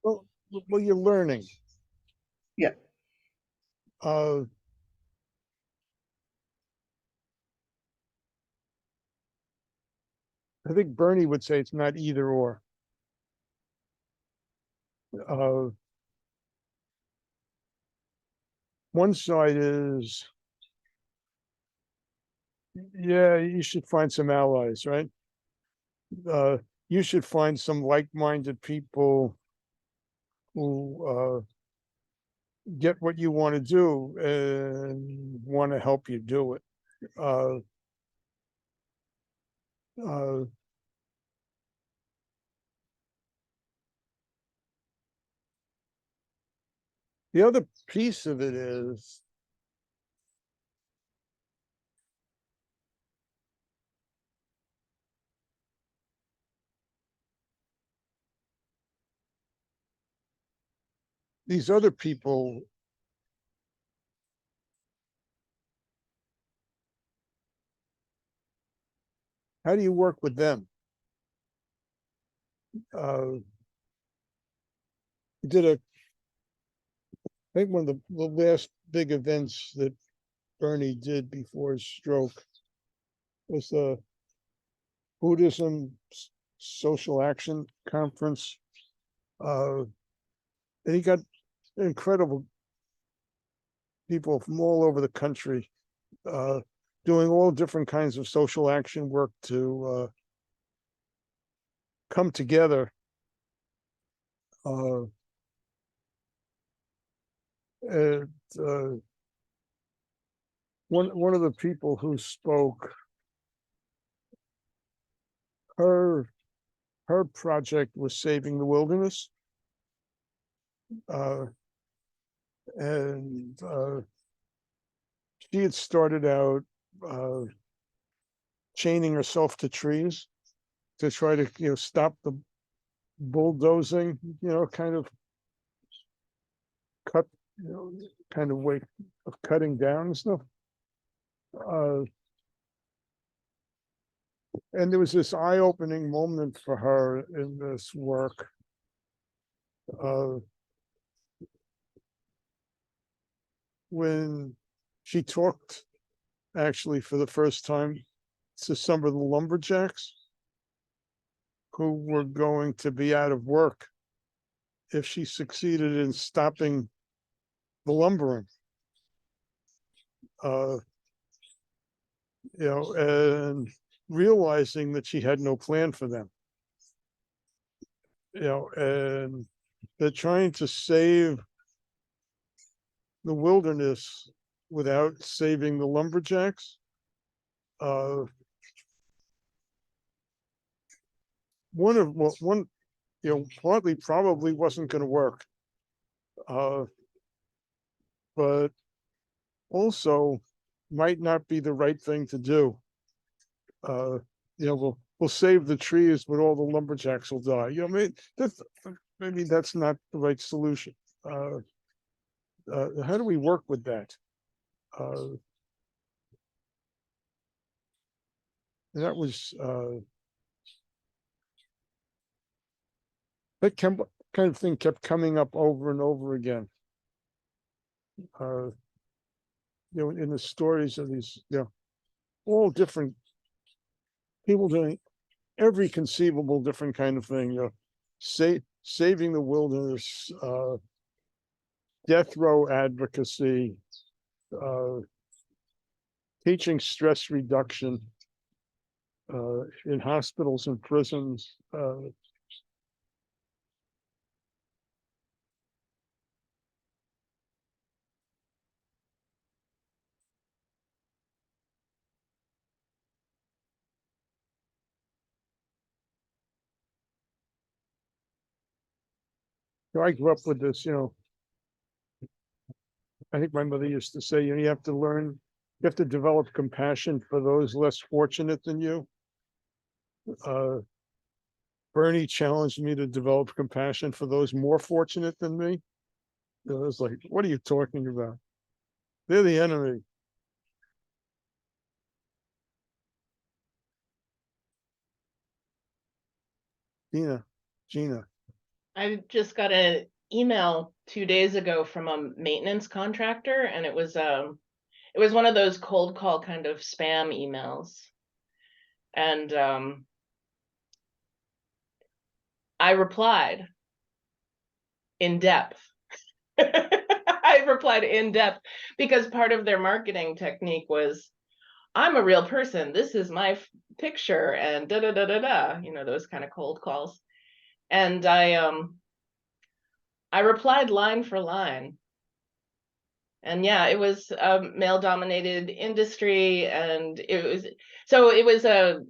well, you're learning. Yeah. I think Bernie would say it's not either or. One side is, yeah, you should find some allies, right? You should find some like-minded people who get what you want to do and want to help you do it. The other piece of it is these other people how do you work with them? he did I think one of the last big events that Bernie did before his stroke was the Buddhism Social Action Conference. And he got incredible people from all over the country doing all different kinds of social action work to come together. And one of the people who spoke, her project was saving the wilderness. And she had started out chaining herself to trees to try to, stop the bulldozing, kind of cut, kind of way of cutting down and stuff. And there was this eye-opening moment for her in this work. When she talked, actually, for the first time to some of the lumberjacks who were going to be out of work if she succeeded in stopping the lumbering. And realizing that she had no plan for them. And they're trying to save the wilderness without saving the lumberjacks. One, partly probably wasn't going to work. But also might not be the right thing to do. We'll save the trees, but all the lumberjacks will die. Maybe that's not the right solution. How do we work with that? That was that kind of thing kept coming up over and over again. In the stories of these, all different people doing every conceivable different kind of thing, saving the wilderness, death row advocacy, teaching stress reduction in hospitals and prisons. I grew up with this, I think my mother used to say, you have to develop compassion for those less fortunate than you. Bernie challenged me to develop compassion for those more fortunate than me. I was like, what are you talking about? They're the enemy. Gina. I just got an email 2 days ago from a maintenance contractor, and it was one of those cold call kind of spam emails. And I replied in depth. I replied in depth because part of their marketing technique was, I'm a real person. This is my picture and da da da da da. Those kind of cold calls. And I replied line for line. And yeah, it was a male-dominated industry, and it was a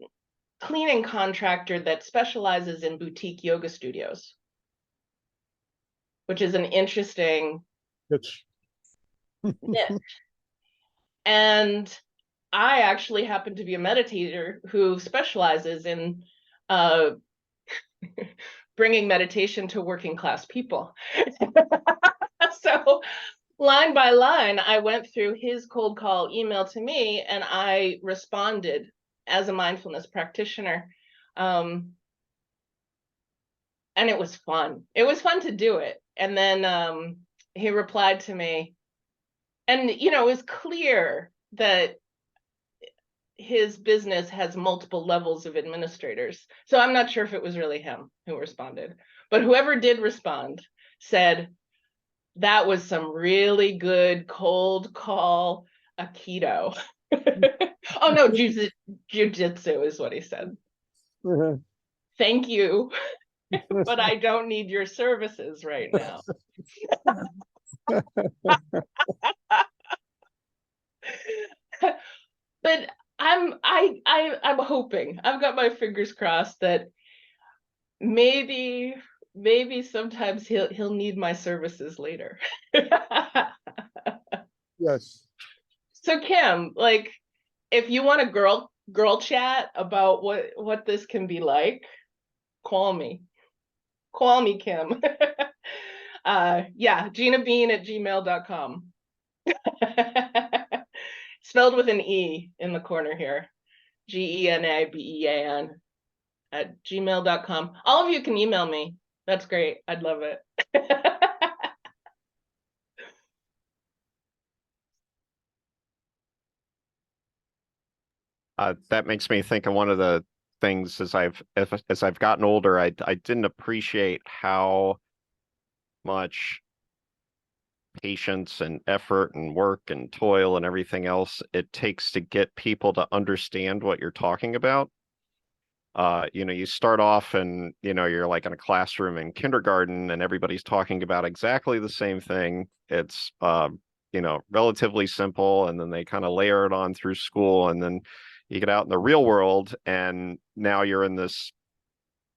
cleaning contractor that specializes in boutique yoga studios, which is an interesting niche. And I actually happen to be a meditator who specializes in bringing meditation to working class people. So line by line, I went through his cold call email to me, and I responded as a mindfulness practitioner. and it was fun. It was fun to do it. And then he replied to me, and you know, it was clear that his business has multiple levels of administrators. So I'm not sure if it was really him who responded, but whoever did respond said, that was some really good cold call Aikido. Oh no, jujitsu is what he said. Thank you, but I don't need your services right now. But I'm hoping, I've got my fingers crossed that maybe sometimes he'll need my services later. Yes. So Kim, like, if you want a girl chat about what this can be like, call me, Kim. Yeah, GinaBean@gmail.com. Spelled with an E in the corner here. GENABEAN @gmail.com. All of you can email me. That's great. I'd love it. That makes me think of one of the things as I've gotten older, I didn't appreciate how much patience and effort and work and toil and everything else it takes to get people to understand what you're talking about. You know, you start off and, you know, you're like in a classroom in kindergarten and everybody's talking about exactly the same thing. It's, you know, relatively simple, and then they kind of layer it on through school, and then you get out in the real world and now you're in this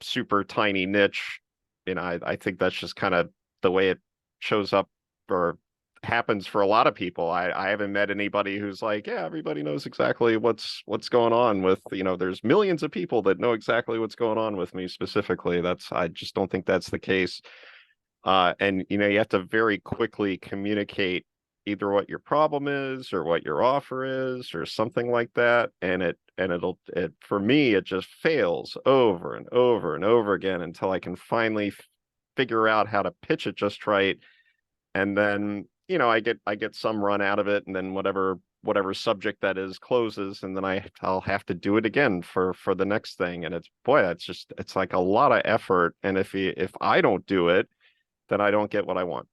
super tiny niche. You know, I think that's just kind of the way it shows up or happens for a lot of people. I haven't met anybody who's like, yeah, everybody knows exactly what's going on with, you know, there's millions of people that know exactly what's going on with me specifically. I just don't think that's the case. And, you know, you have to very quickly communicate either what your problem is or what your offer is or something like that. And for me, it just fails over and over and over again until I can finally figure out how to pitch it just right. And then, you know, I get some run out of it, and then whatever subject that is closes, and then I'll have to do it again for the next thing. And it's like a lot of effort. And if I don't do it, then I don't get what I want.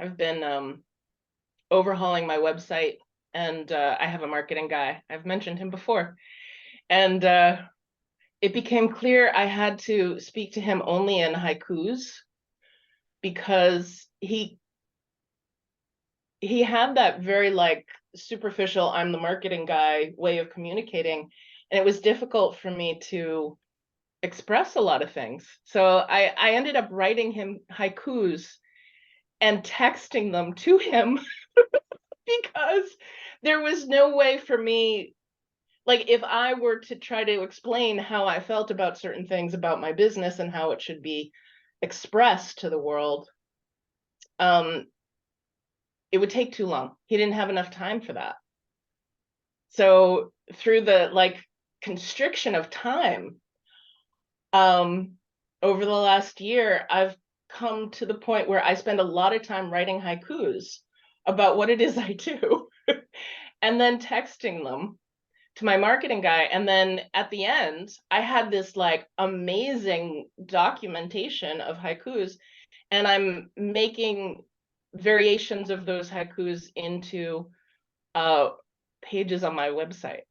I've been overhauling my website, and I have a marketing guy. I've mentioned him before. And it became clear I had to speak to him only in haikus, because he had that very like superficial, I'm the marketing guy way of communicating. And it was difficult for me to express a lot of things. So I ended up writing him haikus and texting them to him because there was no way for me, like if I were to try to explain how I felt about certain things about my business and how it should be expressed to the world, it would take too long. He didn't have enough time for that. So through the like constriction of time, over the last year, I've come to the point where I spend a lot of time writing haikus about what it is I do and then texting them to my marketing guy. And then at the end, I had this like amazing documentation of haikus, and I'm making variations of those haikus into pages on my website.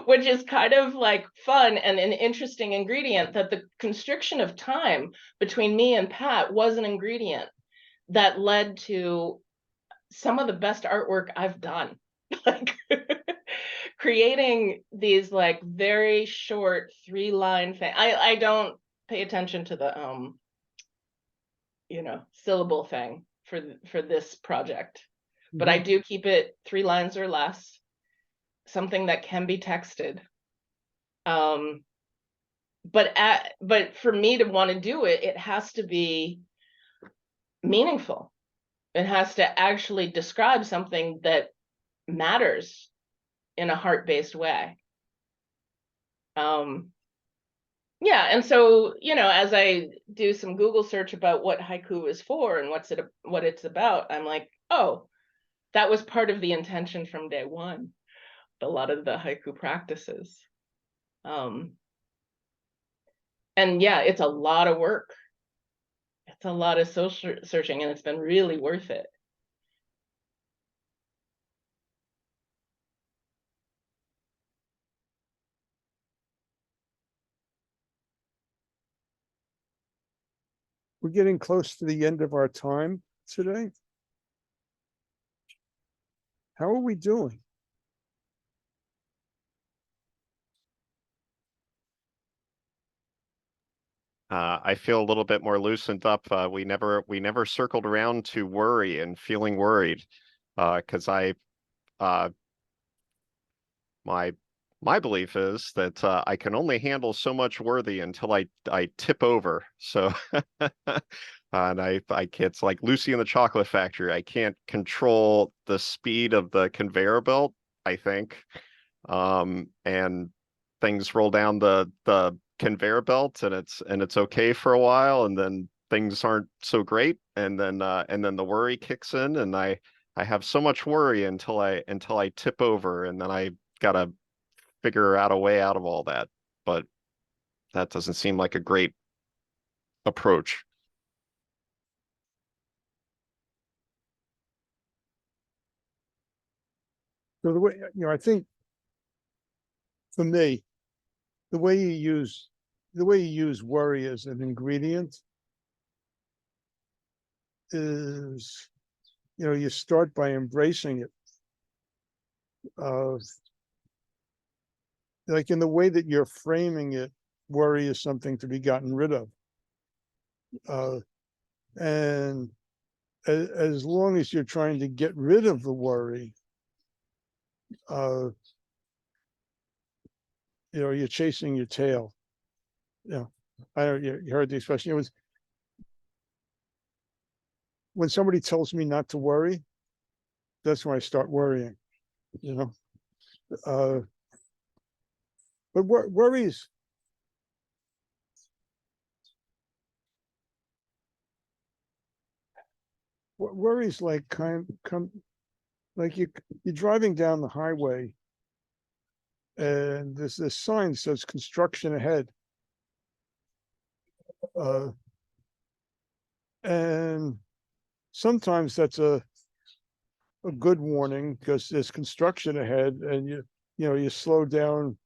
Which is kind of like fun and an interesting ingredient, that the constriction of time between me and Pat was an ingredient that led to some of the best artwork I've done. Like creating these like very short 3-line thing. I don't pay attention to the you know, syllable thing for this project, but I do keep it 3 lines or less, something that can be texted. But for me to want to do it, it has to be meaningful. It has to actually describe something that matters in a heart-based way. Yeah, and so, as I do some Google search about what haiku is for and what it's about, I'm like, oh, that was part of the intention from day one, a lot of the haiku practices. And yeah, it's a lot of work. It's a lot of social searching, and it's been really worth it. We're getting close to the end of our time today. How are we doing? I feel a little bit more loosened up. We never circled around to worry and feeling worried, because my belief is that I can only handle so much worthy until I tip over. So, and it's like Lucy in the Chocolate Factory. I can't control the speed of the conveyor belt, I think, and things roll down the conveyor belt, and it's okay for a while, and then things aren't so great, and then the worry kicks in, and I have so much worry until I tip over, and then I gotta figure out a way out of all that. But that doesn't seem like a great approach. So the way, I think for me, the way you use worry as an ingredient is, you start by embracing it. Like in the way that you're framing it, worry is something to be gotten rid of. And as long as you're trying to get rid of the worry, you're chasing your tail. I don't, you heard the expression. It was when somebody tells me not to worry, that's when I start worrying, but worries, worries like like you're driving down the highway and there's this sign that says construction ahead. And sometimes that's a good warning because there's construction ahead, and you slow down,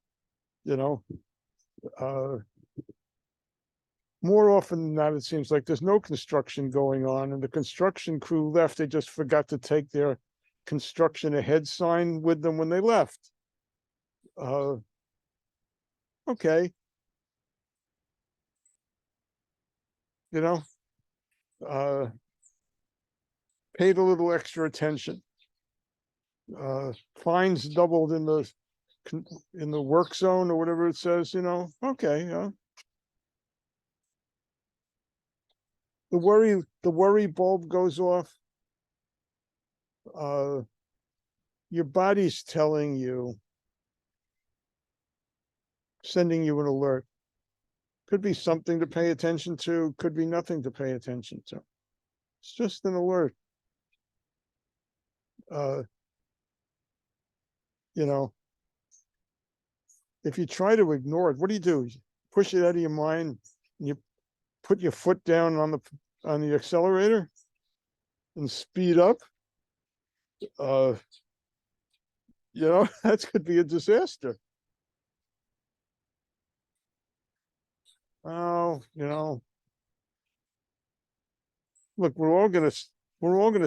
more often than not, it seems like there's no construction going on, and the construction crew left. They just forgot to take their construction ahead sign with them when they left. Okay. Paid a little extra attention. Fines doubled in the work zone or whatever it says, okay. The worry bulb goes off. Your body's telling you, sending you an alert. Could be something to pay attention to, could be nothing to pay attention to. It's just an alert. If you try to ignore it, what do? You push it out of your mind, and you put your foot down on the accelerator and speed up. That could be a disaster. Oh, look, we're all gonna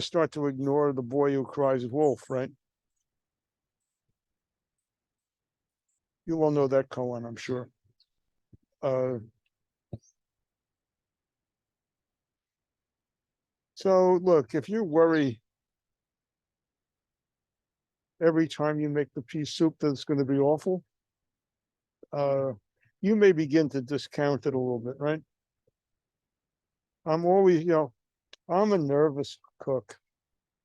start to ignore the boy who cries wolf, right? You all know that koan, I'm sure. So look, if you worry every time you make the pea soup that it's going to be awful, you may begin to discount it a little bit, right? I'm always, I'm a nervous cook.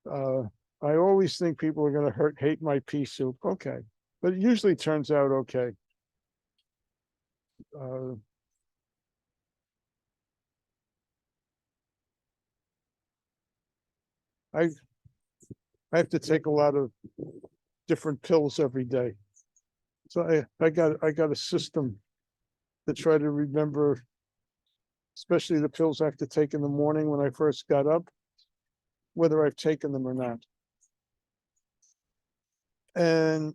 I always think people are gonna hate my pea soup. Okay, but it usually turns out okay. Uh, I I have to take a lot of different pills every day. So I got a system to try to remember, especially the pills I have to take in the morning when I first got up, whether I've taken them or not. And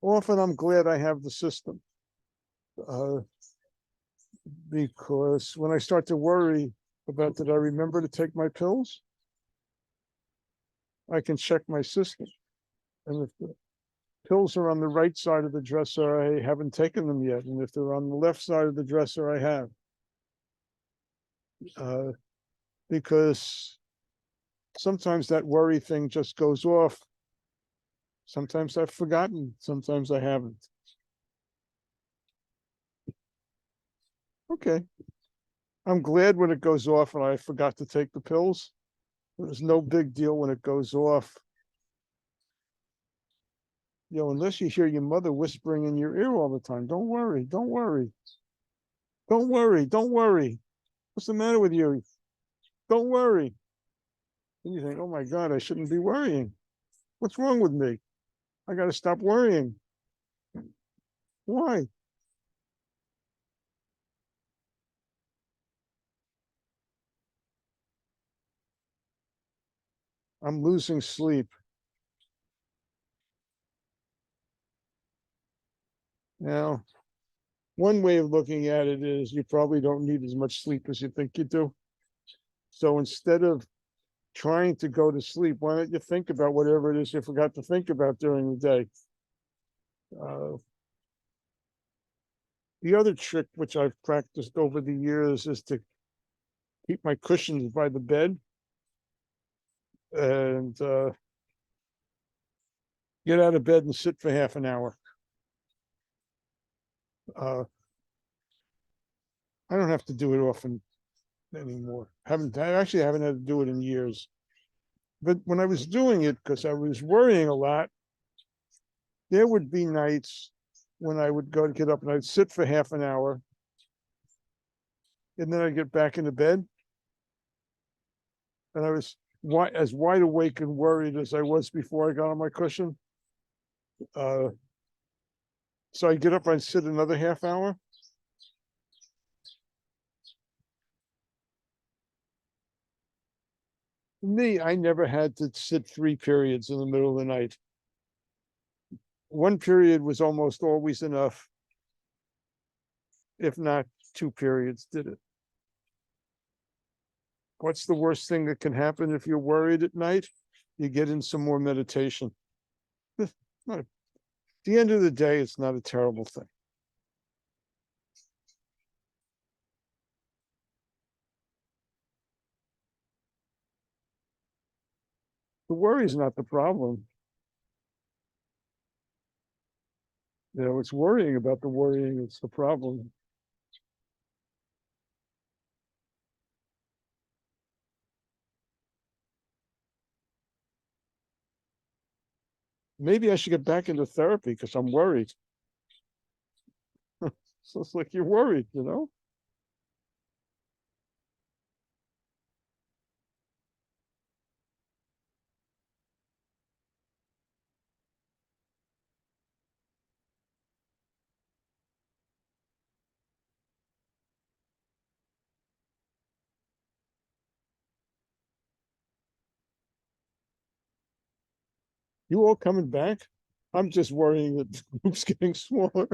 often I'm glad I have the system. Because when I start to worry about did I remember to take my pills, I can check my system. And if the pills are on the right side of the dresser, I haven't taken them yet. And if they're on the left side of the dresser, I have. Because sometimes that worry thing just goes off. Sometimes I've forgotten, sometimes I haven't. Okay. I'm glad when it goes off and I forgot to take the pills. There's no big deal when it goes off. You know, unless you hear your mother whispering in your ear all the time, don't worry, don't worry. Don't worry, don't worry. What's the matter with you? Don't worry. And you think, oh my God, I shouldn't be worrying. What's wrong with me? I got to stop worrying. Why? I'm losing sleep. Now, one way of looking at it is you probably don't need as much sleep as you think you do. So instead of trying to go to sleep, why don't you think about whatever it is you forgot to think about during the day? The other trick, which I've practiced over the years, is to keep my cushions by the bed and get out of bed and sit for half an hour. I don't have to do it often anymore. I actually haven't had to do it in years. But when I was doing it, because I was worrying a lot, there would be nights when I would go to get up and I'd sit for half an hour. And then I'd get back into bed. And I was as wide awake and worried as I was before I got on my cushion. So I'd get up, I'd sit another half hour. Me, I never had to sit 3 periods in the middle of the night. One period was almost always enough. If not, 2 periods did it. What's the worst thing that can happen if you're worried at night? You get in some more meditation. At the end of the day, it's not a terrible thing. The worry is not the problem. You know, it's worrying about the worrying, it's the problem. Maybe I should get back into therapy because I'm worried. So it's like you're worried, you know? You all coming back? I'm just worrying that the group's getting smaller.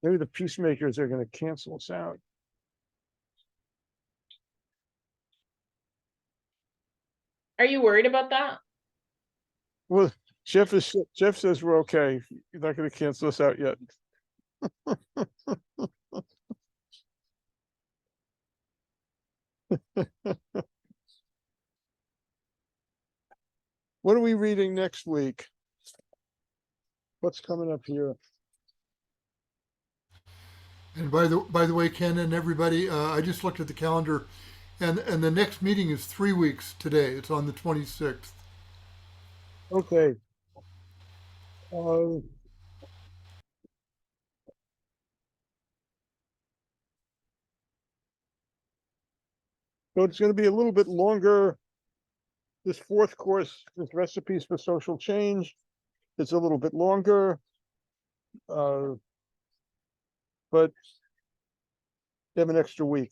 Maybe the peacemakers are going to cancel us out. Are you worried about that? Well, Jeff says we're okay. He's not going to cancel us out yet. What are we reading next week? What's coming up here? And by the way, Ken and everybody, I just looked at the calendar, and the next meeting is 3 weeks today. It's on the 26th. Okay. Uh, So it's going to be a little bit longer. This fourth course, this recipes for social change, is a little bit longer. But they have an extra week.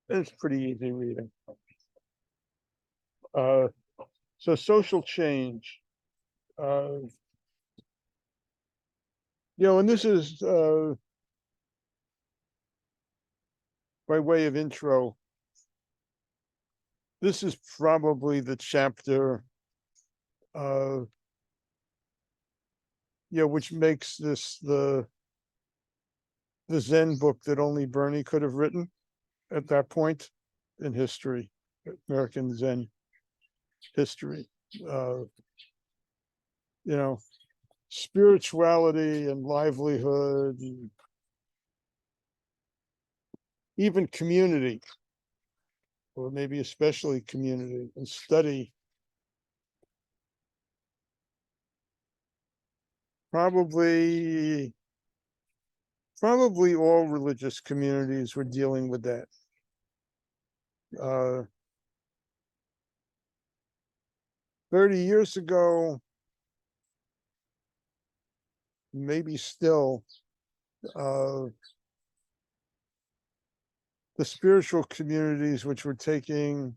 It's pretty easy reading. So social change. And this is by way of intro. This is probably the chapter which makes this the Zen book that only Bernie could have written at that point in history, American Zen history. Spirituality and livelihood, and even community, or maybe especially community and study. Probably all religious communities were dealing with that. 30 years ago, maybe still, the spiritual communities which were taking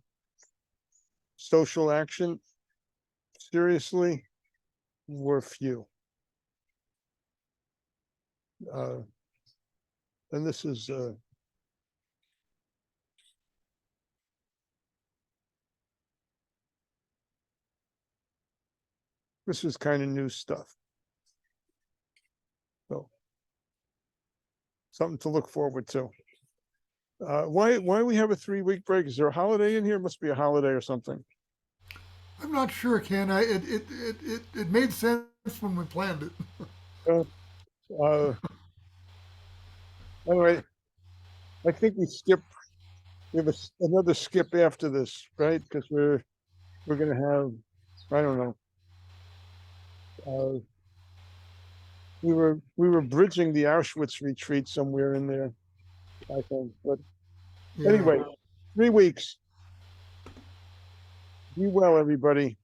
social action seriously were few. And this is kind of new stuff. So something to look forward to. Why we have a 3-week break? Is there a holiday in here? Must be a holiday or something. I'm not sure, Ken. It made sense when we planned it. Anyway, I think we have another skip after this, right? Because we're gonna have, I don't know. We were bridging the Auschwitz retreat somewhere in there, I think. But Yeah. anyway, 3 weeks. Be well, everybody.